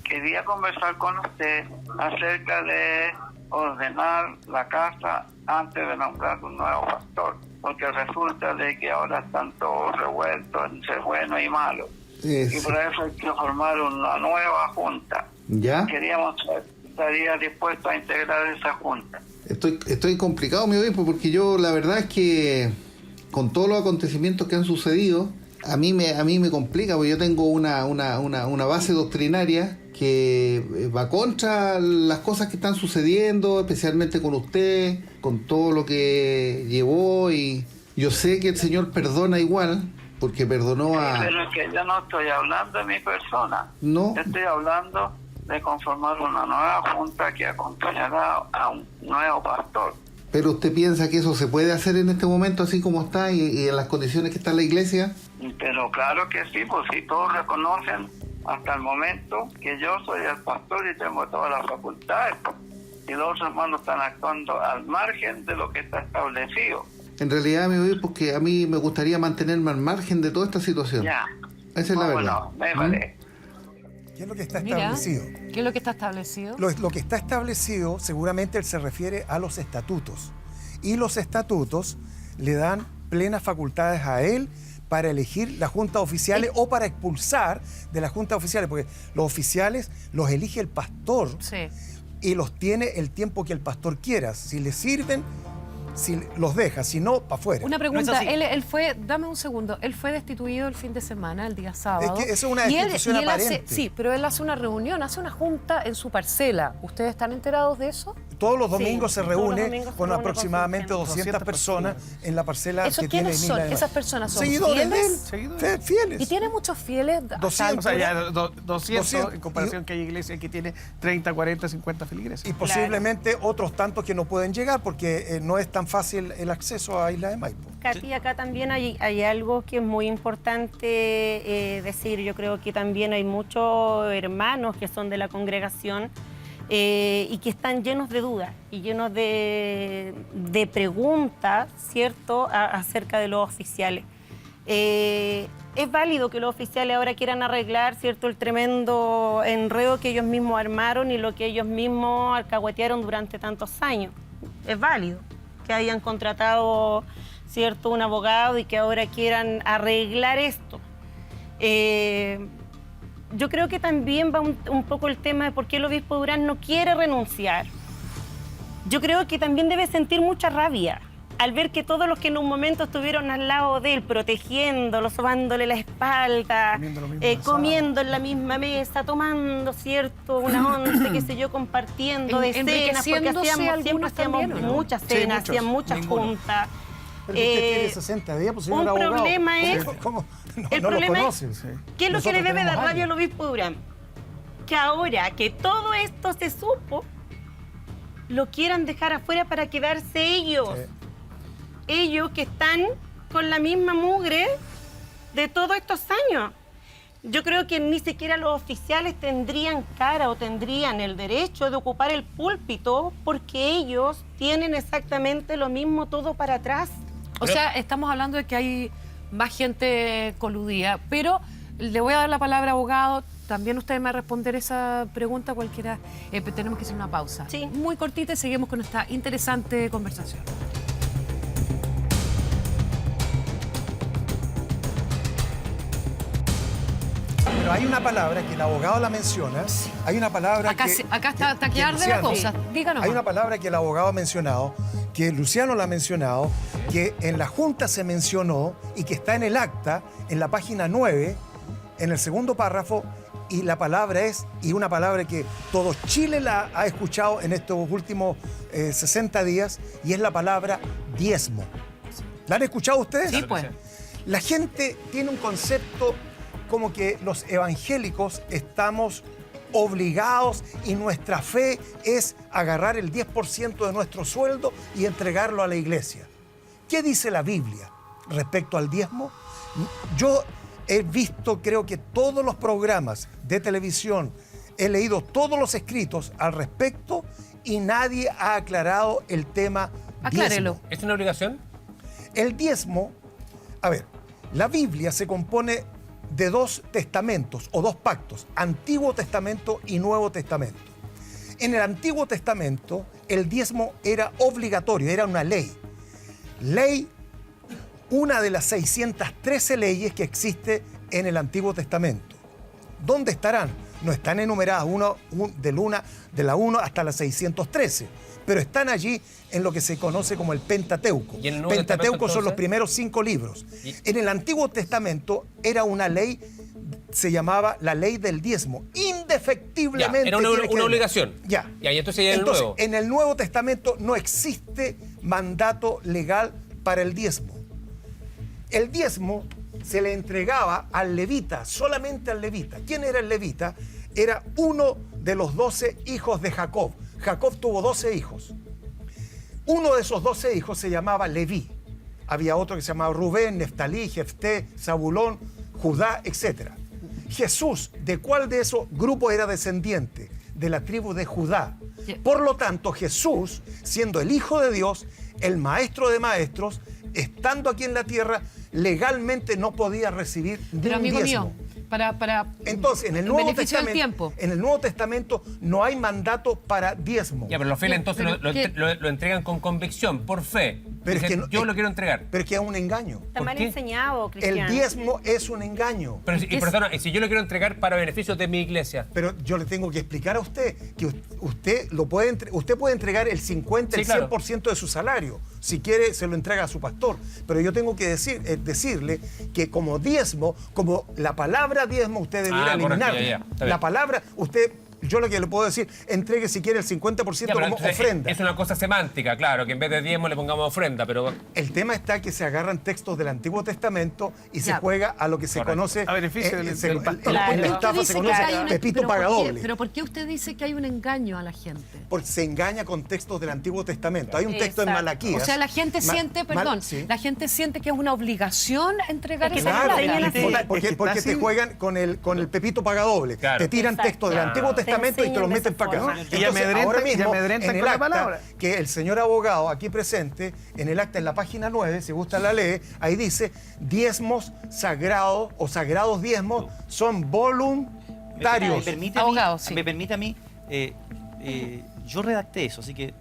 Quería conversar con usted acerca de ordenar la casa antes de nombrar un nuevo pastor, porque resulta de que ahora están todos revueltos entre bueno y malo. Y por eso hay que formar una nueva junta. ¿Ya? Queríamos saber si estaría dispuesto a integrar esa junta. Estoy complicado, mi obispo, porque yo la verdad es que con todos los acontecimientos que han sucedido, a mí me complica, porque yo tengo una base doctrinaria que va contra las cosas que están sucediendo, especialmente con usted, con todo lo que llevó, y yo sé que el Señor perdona igual, porque perdonó a... Pero es que yo no estoy hablando de mi persona. No. Yo estoy hablando de conformar una nueva junta que acompañará a un nuevo pastor. Pero usted piensa que eso se puede hacer en este momento así como está y en las condiciones que está la iglesia. Pero claro que sí, pues si todos reconocen hasta el momento que yo soy el pastor y tengo todas las facultades, pues, y los otros hermanos están actuando al margen de lo que está establecido. En realidad, mi obispo, es que a mí me gustaría mantenerme al margen de toda esta situación. Ya. Esa es la verdad. Bueno, me vale. ¿Qué es lo que está Mira, establecido? ¿qué es lo que está establecido? Lo que está establecido, seguramente él se refiere a los estatutos. Y los estatutos le dan plenas facultades a él para elegir las juntas oficiales o para expulsar de las juntas oficiales, porque los oficiales los elige el pastor y los tiene el tiempo que el pastor quiera. Si le sirven, si los deja, si no, para afuera. Una pregunta, No es así. él fue, dame un segundo, él fue destituido el fin de semana, el día sábado. Es que eso es una Y destitución él hace, aparente. sí, pero él hace una reunión, hace una junta en su parcela. ¿Ustedes están enterados de eso? Todos los domingos se todos los reúne domingos se con reúne aproximadamente con su gente. 200 personas en la parcela ¿Esos que tiene quiénes Emila son? de Mar. ¿Esas personas son Seguidores de él, fieles? fieles. ¿Y tiene muchos fieles? a tal 200, O sea, ya altura? 200 en comparación que hay iglesias que tiene 30, 40, 50 feligreses. Y posiblemente otros tantos que no pueden llegar porque no es tan fácil el acceso a Isla de Maipo. Katy, acá también hay algo que es muy importante decir. Yo creo que también hay muchos hermanos que son de la congregación y que están llenos de dudas y llenos de preguntas, ¿cierto?, acerca de los oficiales. Es válido que los oficiales ahora quieran arreglar, ¿cierto?, el tremendo enredo que ellos mismos armaron y lo que ellos mismos alcahuetearon durante tantos años. Es válido que hayan contratado, ¿cierto?, un abogado y que ahora quieran arreglar esto. Yo creo que también va un poco el tema de por qué el obispo Durán no quiere renunciar. Yo creo que también debe sentir mucha rabia al ver que todos los que en un momento estuvieron al lado de él, protegiéndolo, sobándole la espalda, comiendo en la misma mesa, tomando, ¿cierto?, una once, qué sé yo, compartiendo de cenas, porque siempre hacíamos muchas cenas, hacían muchas juntas. Pero usted tiene 60 días, pues señor Un abogado. problema es... ¿Cómo? El No lo problema conocen. es, ¿qué es lo que le debe dar rabia al obispo Durán? Que ahora que todo esto se supo, lo quieran dejar afuera para quedarse ellos. Ellos que están con la misma mugre de todos estos años. Yo creo que ni siquiera los oficiales tendrían cara o tendrían el derecho de ocupar el púlpito porque ellos tienen exactamente lo mismo todo para atrás. O sea, estamos hablando de que hay más gente coludida, pero le voy a dar la palabra, abogado. También usted me va a responder esa pregunta cualquiera. Tenemos que hacer una pausa. Sí. Muy cortita y seguimos con esta interesante conversación. Pero hay una palabra que el abogado la menciona. Hay una palabra Acá está que arde la cosa. Díganos. Hay una palabra que el abogado ha mencionado, que Luciano la ha mencionado, que en la Junta se mencionó y que está en el acta, en la página 9, en el segundo párrafo, y la palabra es, y una palabra que todo Chile la ha escuchado en estos últimos 60 días, y es la palabra diezmo. ¿La han escuchado ustedes? Sí, pues. La gente tiene un concepto como que los evangélicos estamos obligados y nuestra fe es agarrar el 10% de nuestro sueldo y entregarlo a la iglesia. ¿Qué dice la Biblia respecto al diezmo? Yo he visto, creo que todos los programas de televisión, he leído todos los escritos al respecto y nadie ha aclarado el tema Aclárelo. diezmo. ¿Es una obligación? El diezmo, a ver, la Biblia se compone de dos testamentos o dos pactos, Antiguo Testamento y Nuevo Testamento. En el Antiguo Testamento, el diezmo era obligatorio, era una ley. Ley, una de las 613 leyes que existe en el Antiguo Testamento. ¿Dónde estarán? No están enumeradas de la 1 hasta la 613, pero están allí en lo que se conoce como el Pentateuco. ¿Y en el Nuevo Pentateuco Testamento, son los entonces? primeros 5 libros. ¿Y? En el Antiguo Testamento era una ley, se llamaba la ley del diezmo. Indefectiblemente. Ya, era tiene que una ver. obligación. Ya. Y ahí entonces ya en el Entonces, Nuevo. en el Nuevo Testamento no existe mandato legal para el diezmo. El diezmo se le entregaba al levita, solamente al levita. ¿Quién era el levita? Era uno de los 12 hijos de Jacob. Jacob tuvo 12 hijos. Uno de esos 12 hijos se llamaba Leví. Había otro que se llamaba Rubén, Neftalí, Jefté, Zabulón, Judá, etc. Jesús, ¿de cuál de esos grupos era descendiente? De la tribu de Judá. Por lo tanto, Jesús, siendo el Hijo de Dios, el Maestro de Maestros, estando aquí en la tierra, legalmente no podía recibir Pero ningún amigo diezmo. mío, para Entonces, en el Nuevo beneficio del Testamento, tiempo. en el Nuevo Testamento no hay mandato para diezmo. Ya, pero los fieles Ya, entonces pero ¿qué? lo entregan con convicción, por fe. Pero es Dicen, que no- yo lo quiero entregar. Pero es que es un engaño. Está ¿Por mal qué? enseñado, Cristian. El diezmo es un engaño. Pero, y perdona, y si yo lo quiero entregar para beneficio de mi iglesia. Pero yo le tengo que explicar a usted que usted puede entregar el 50, Sí, el claro. 100% de su salario. Si quiere, se lo entrega a su pastor. Pero yo tengo que decirle que como diezmo, como la palabra diezmo, usted debiera correcto, eliminarla. ya, está bien. La palabra, yo lo que le puedo decir, entregue si quiere el 50% Ya, pero como entonces ofrenda. es una cosa semántica, claro, que en vez de diezmo le pongamos ofrenda, pero El tema está que se agarran textos del Antiguo Testamento y se Ya. juega a lo que se Correcto. conoce A beneficio del pastor. en la Claro. estafa se conoce Pepito Pagadoble. Pero ¿por qué usted dice que hay un engaño a la gente? Porque se engaña con textos del Antiguo Testamento. Hay un texto en Exacto. Malaquías. O sea, la gente siente, perdón, sí. la gente siente que es una obligación entregar Es que esa claro, plata. enseñan así. Porque está te así. juegan con el Pepito Pagadoble. Claro. Te tiran Exacto. textos del Antiguo Te Testamento y te los enseñan de meten esa para acá. forma. Y amedrentan en el con la acta, palabra. que el señor abogado aquí presente, en el acta, en la página 9, si gusta la lee, ahí dice, diezmos sagrados o sagrados diezmos son voluntarios. Abogado, sí. Me permite a mí, yo redacté eso, así que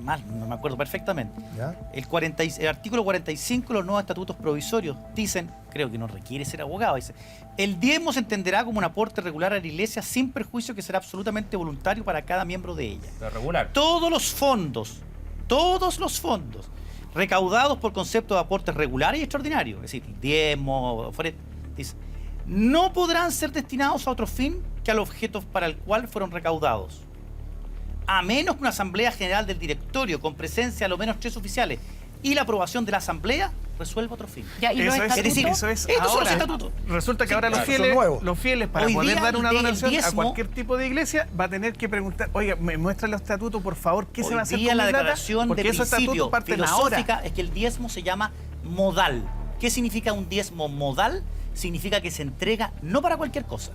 mal, no me acuerdo perfectamente. ¿Ya? El artículo 45 de los nuevos estatutos provisorios dicen, creo que no requiere ser abogado, dice, el diezmo se entenderá como un aporte regular a la iglesia sin perjuicio que será absolutamente voluntario para cada miembro de ella. pero regular. Todos los fondos recaudados por concepto de aportes regulares y extraordinarios, es decir, diezmo, ofrenda, dice, no podrán ser destinados a otro fin que al objeto para el cual fueron recaudados, a menos que una asamblea general del directorio con presencia de lo menos 3 oficiales y la aprobación de la asamblea resuelva otro fin. Ya, ¿y los Eso es, estatutos? decir, eso es estos son los ahora. estatutos. Resulta que Sí, ahora claro, son los fieles para Hoy poder día dar una el donación a diezmo- cualquier tipo de iglesia va a tener que preguntar, oiga, me muestra el estatuto, por favor, ¿qué se Hoy va a hacer día con la mi plata? declaración Porque de esos principio estatutos parten ahora. filosófica es que el diezmo se llama modal. ¿Qué significa un diezmo modal? significa que se entrega no para cualquier cosa,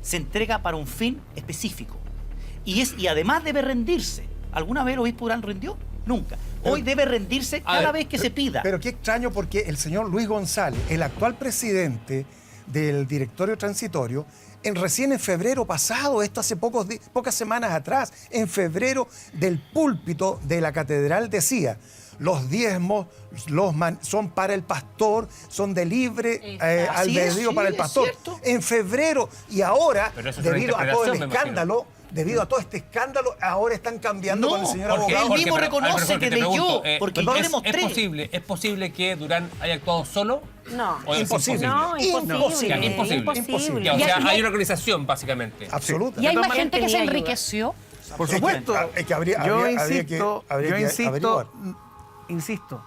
se entrega para un fin específico. Y además debe rendirse. ¿Alguna vez el obispo Durán rindió? Nunca. Hoy debe rendirse cada vez que se pida. Pero qué extraño, porque el señor Luis González, el actual presidente del directorio transitorio, recién en febrero pasado, esto hace pocas semanas atrás, en febrero, del púlpito de la catedral decía: los diezmos son para el pastor, son de libre albedrío para el pastor. En febrero, y ahora, debido a todo el escándalo, debido a todo este escándalo, ahora están cambiando con el señor abogado. Él mismo reconoce que leyó, porque yo le mostré. ¿Es posible que Durán haya actuado solo? No. Imposible. No, imposible. Imposible. O sea, hay una organización, básicamente. Absoluta. Y hay más gente que se enriqueció. Por supuesto. Es que habría que averiguar. Insisto,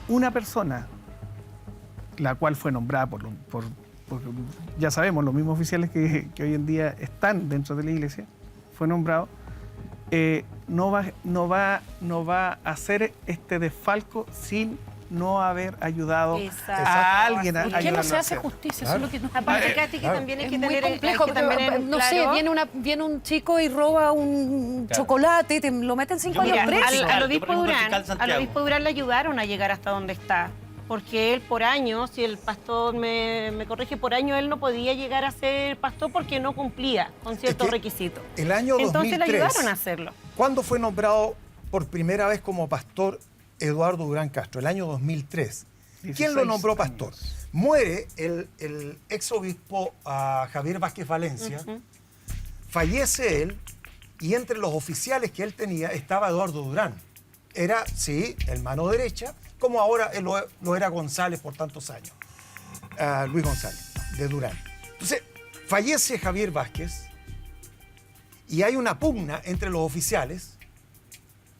una persona, la cual fue nombrada por ya sabemos, los mismos oficiales que hoy en día están dentro de la iglesia, fue nombrado, no va a hacer este desfalco sin no haber ayudado a alguien a ¿Por qué no se hace justicia? Eso es lo que nos Aparte, Katy, que también hay que tener complejo, no sé, viene un chico y roba un chocolate y te lo meten 5 años preso. Al obispo Durán le ayudaron a llegar hasta donde está. Porque él por años, si el pastor me corrige, por año él no podía llegar a ser pastor porque no cumplía con ciertos requisitos. El año 2003, entonces le ayudaron a hacerlo. ¿Cuándo fue nombrado por primera vez como pastor Eduardo Durán Castro? El año 2003. ¿Quién lo nombró pastor? Muere el exobispo Javier Vázquez Valencia, fallece él, y entre los oficiales que él tenía estaba Eduardo Durán. Era, sí, el mano derecha, como ahora lo era González por tantos años, Luis González, de Durán. Entonces, fallece Javier Vázquez y hay una pugna entre los oficiales.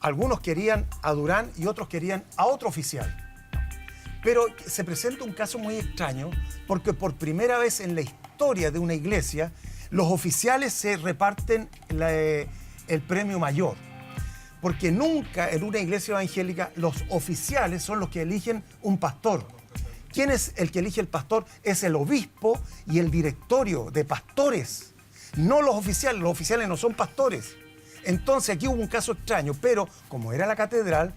Algunos querían a Durán y otros querían a otro oficial. Pero se presenta un caso muy extraño, porque por primera vez en la historia de una iglesia, los oficiales se reparten el premio mayor. Porque nunca en una iglesia evangélica los oficiales son los que eligen un pastor. ¿Quién es el que elige el pastor? Es el obispo y el directorio de pastores. No los oficiales no son pastores. Entonces aquí hubo un caso extraño, pero como era la catedral,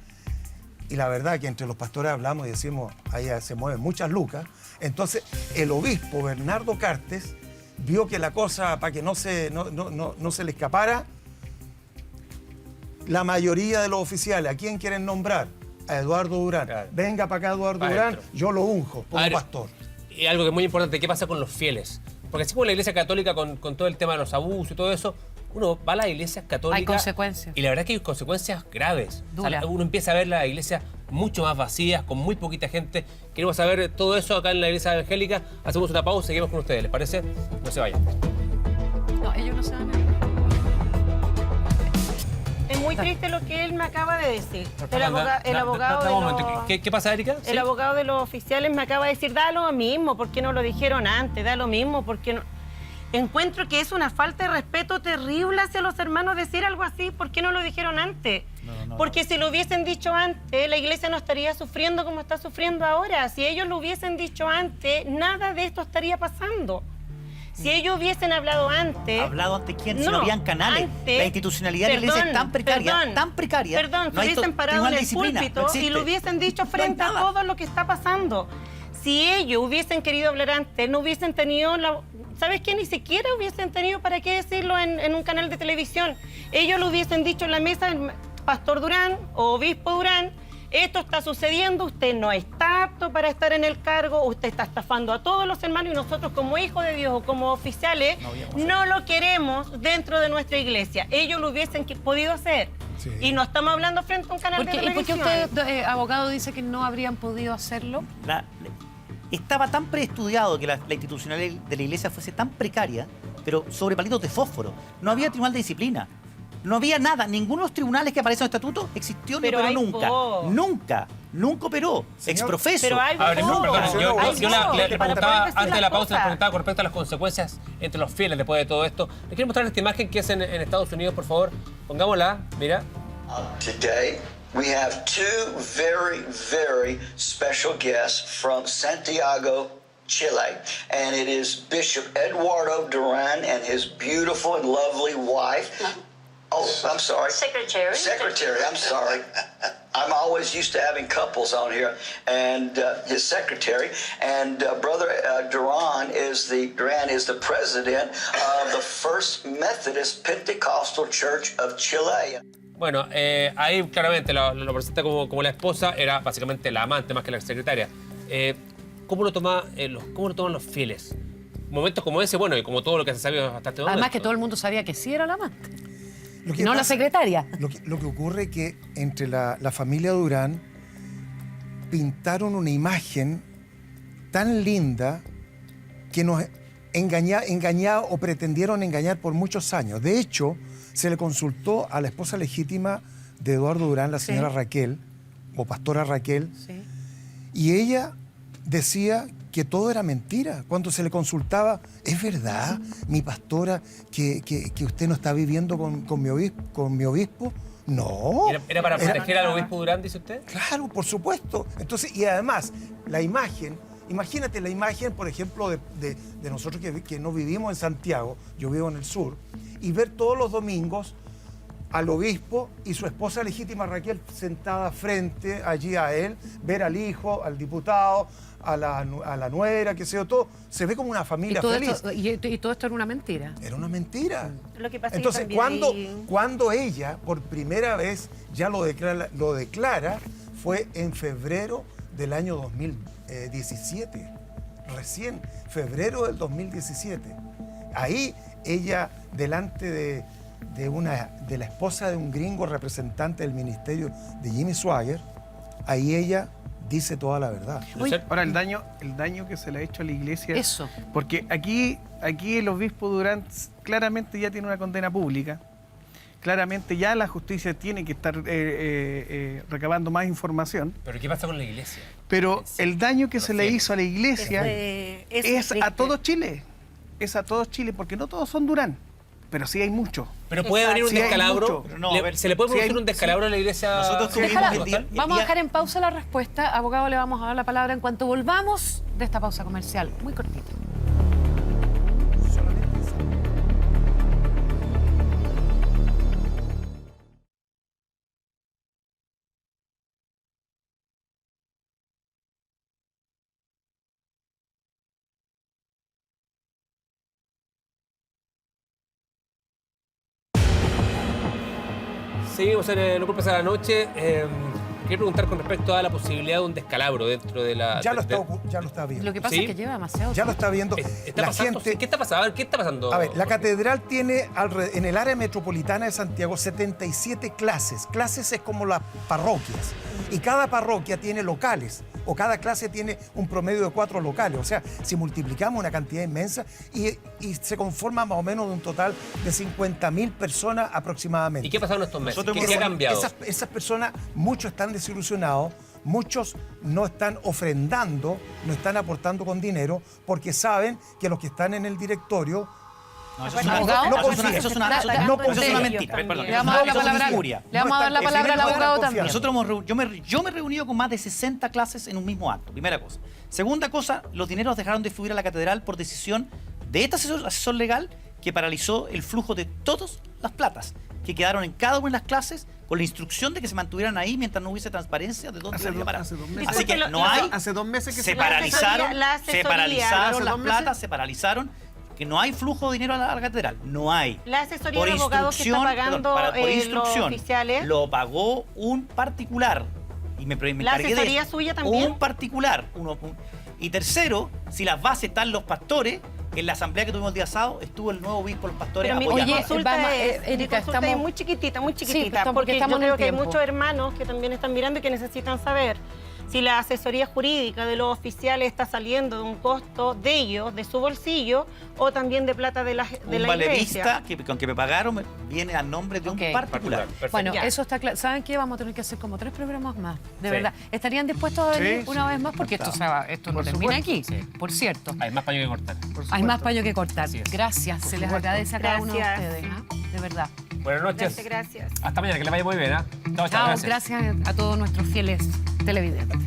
y la verdad que entre los pastores hablamos y decimos, ahí se mueven muchas lucas, entonces el obispo Bernardo Cartes vio que la cosa, para que no se le escapara, la mayoría de los oficiales, ¿a quién quieren nombrar? A Eduardo Durán. Claro. Venga para acá, Eduardo Durán, yo lo unjo como pastor. Y algo que es muy importante, ¿qué pasa con los fieles? Porque así como la Iglesia Católica con todo el tema de los abusos y todo eso, uno va a las iglesias católicas. Hay consecuencias. Y la verdad es que hay consecuencias graves. O sea, uno empieza a ver las iglesias mucho más vacías, con muy poquita gente. Queremos saber todo eso acá en la Iglesia Evangélica. Hacemos una pausa y seguimos con ustedes. ¿Les parece? No se vayan. No, ellos no se van a ir. Es muy triste lo que él me acaba de decir. El abogado ¿Qué pasa, Erika? El abogado de los oficiales me acaba de decir, da lo mismo, ¿por qué no lo dijeron antes? Da lo mismo, ¿por qué no? Encuentro que es una falta de respeto terrible hacia los hermanos decir algo así. ¿Por qué no lo dijeron antes? Porque si lo hubiesen dicho antes, la iglesia no estaría sufriendo como está sufriendo ahora. Si ellos lo hubiesen dicho antes, nada de esto estaría pasando. Si ellos hubiesen hablado antes... ¿Hablado ante quién? Si no habían canales. Antes, la institucionalidad de la iglesia es tan precaria. Perdón, si hubiesen parado en el púlpito y lo hubiesen dicho frente a todo lo que está pasando. Si ellos hubiesen querido hablar antes, no hubiesen tenido la... ¿Sabes qué? Ni siquiera hubiesen tenido para qué decirlo en un canal de televisión. Ellos lo hubiesen dicho en la mesa, Pastor Durán o Obispo Durán, esto está sucediendo, usted no está apto para estar en el cargo, usted está estafando a todos los hermanos y nosotros como hijos de Dios o como oficiales no lo queremos dentro de nuestra iglesia. Ellos lo hubiesen podido hacer. Sí. Y no estamos hablando frente a un canal de televisión. ¿Y por qué usted, abogado, dice que no habrían podido hacerlo? Estaba tan preestudiado que la institucionalidad de la iglesia fuese tan precaria, pero sobre palitos de fósforo. No había tribunal de disciplina. No había nada. Ninguno de los tribunales que aparecen en el estatuto existió, pero nunca. Nunca operó. Exprofeso. Pero hay yo le preguntaba, antes de la pausa, le preguntaba con respecto a las consecuencias entre los fieles después de todo esto. Les quiero mostrar esta imagen que es en Estados Unidos, por favor. Pongámosla, mira. Today we have two very, very special guests from Santiago, Chile. And it is Bishop Eduardo Duran and his beautiful and lovely wife. Oh, I'm sorry. Secretary. Secretary, I'm sorry. I'm always used to having couples on here. And his secretary. And Brother Duran is the president of the First Methodist Pentecostal Church of Chile. Bueno, ahí claramente lo presenta como la esposa, era básicamente la amante más que la secretaria. ¿Cómo lo toman los fieles? Momentos como ese, bueno, y como todo lo que se sabía hasta este momento. Además que todo el mundo sabía que sí era la amante. Lo que No la secretaria. Lo que ocurre es que entre la familia Durán pintaron una imagen tan linda que nos engañaba o pretendieron engañar por muchos años. De hecho, se le consultó a la esposa legítima de Eduardo Durán, la señora Raquel, o pastora Raquel, y ella decía que todo era mentira. Cuando se le consultaba, ¿es verdad, mi pastora, que usted no está viviendo con mi obispo? No. ¿Era para proteger al obispo Durán, dice usted? Claro, por supuesto. Entonces, y además, la imagen, imagínate la imagen, por ejemplo, de nosotros que no vivimos en Santiago, yo vivo en el sur, y ver todos los domingos al obispo y su esposa legítima Raquel sentada frente allí a él, ver al hijo, al diputado, a la nuera, qué sé yo, todo, se ve como una familia feliz. Y todo esto era una mentira. Era una mentira. Lo que pasa Entonces, es que también cuando ella, por primera vez, ya lo declara, fue en febrero del año 2017. Recién, febrero del 2017. Ahí ella, delante de la esposa de un gringo representante del ministerio de Jimmy Swaggart, ahí ella dice toda la verdad. Ahora, el daño que se le ha hecho a la iglesia... Eso. Porque aquí el obispo Durán claramente ya tiene una condena pública. Claramente ya la justicia tiene que estar recabando más información. ¿Pero qué pasa con la iglesia? Pero el daño que se le hizo a la iglesia es a todo Chile. Es a todo Chile, porque no todos son Durán. Pero sí hay mucho. Pero puede venir un descalabro. ¿Se le puede producir un descalabro a la iglesia? Nosotros Vamos a dejar en pausa la respuesta. Abogado, le vamos a dar la palabra en cuanto volvamos de esta pausa comercial. Muy cortita. Seguimos en No Culpes a la Noche. Quería preguntar con respecto a la posibilidad de un descalabro dentro de la... Ya lo está viendo. Lo que pasa es que lleva demasiado Ya lo está viendo. ¿Está pasando? ¿Qué está pasando? A ver, ¿qué está pasando? A ver, la catedral tiene en el área metropolitana de Santiago 77 clases. Clases es como las parroquias. Y cada parroquia tiene locales. O cada clase tiene un promedio de 4 locales. O sea, si multiplicamos una cantidad inmensa y se conforma más o menos de un total de 50.000 personas aproximadamente. ¿Y qué ha pasado en estos meses? ¿Qué ha cambiado? Esas personas, muchos están desilusionados, muchos no están ofrendando, no están aportando con dinero, porque saben que los que están en el directorio eso es una mentira. Le vamos a dar la palabra al abogado también. Yo me he reunido con más de 60 clases en un mismo acto, primera cosa. Segunda cosa, los dineros dejaron de fluir a la catedral por decisión de este asesor legal que paralizó el flujo de todas las platas que quedaron en cada una de las clases con la instrucción de que se mantuvieran ahí mientras no hubiese transparencia de dónde iban a parar. Así que no hay... Hace 2 meses que se paralizaron las platas, se paralizaron. Que no hay flujo de dinero a la catedral. No hay. La asesoría de abogados que está pagando por instrucción, los oficiales. Lo pagó un particular. Y me ¿La asesoría suya también? Un particular. Y tercero, si las bases están los pastores, en la asamblea que tuvimos el día sábado estuvo el nuevo obispo de los pastores apoyando. Mi consulta es muy chiquitita, Sí, porque yo creo que hay tiempo. muchos hermanos que también están mirando y que necesitan saber si la asesoría jurídica de los oficiales está saliendo de un costo de ellos, de su bolsillo, o también de plata de la iglesia. Un valerista que con que me pagaron viene a nombre de un particular. Bueno, eso está claro. ¿Saben qué? Vamos a tener que hacer como 3 programas más. De verdad. ¿Estarían dispuestos a venir una vez más? Porque esto no termina aquí, por cierto. Hay más paño que cortar. Hay más paño que cortar. Gracias. Se les agradece a cada uno de ustedes. De verdad. Buenas noches. Gracias. Hasta mañana, que le vaya muy bien. Chao, gracias a todos nuestros fieles televidentes.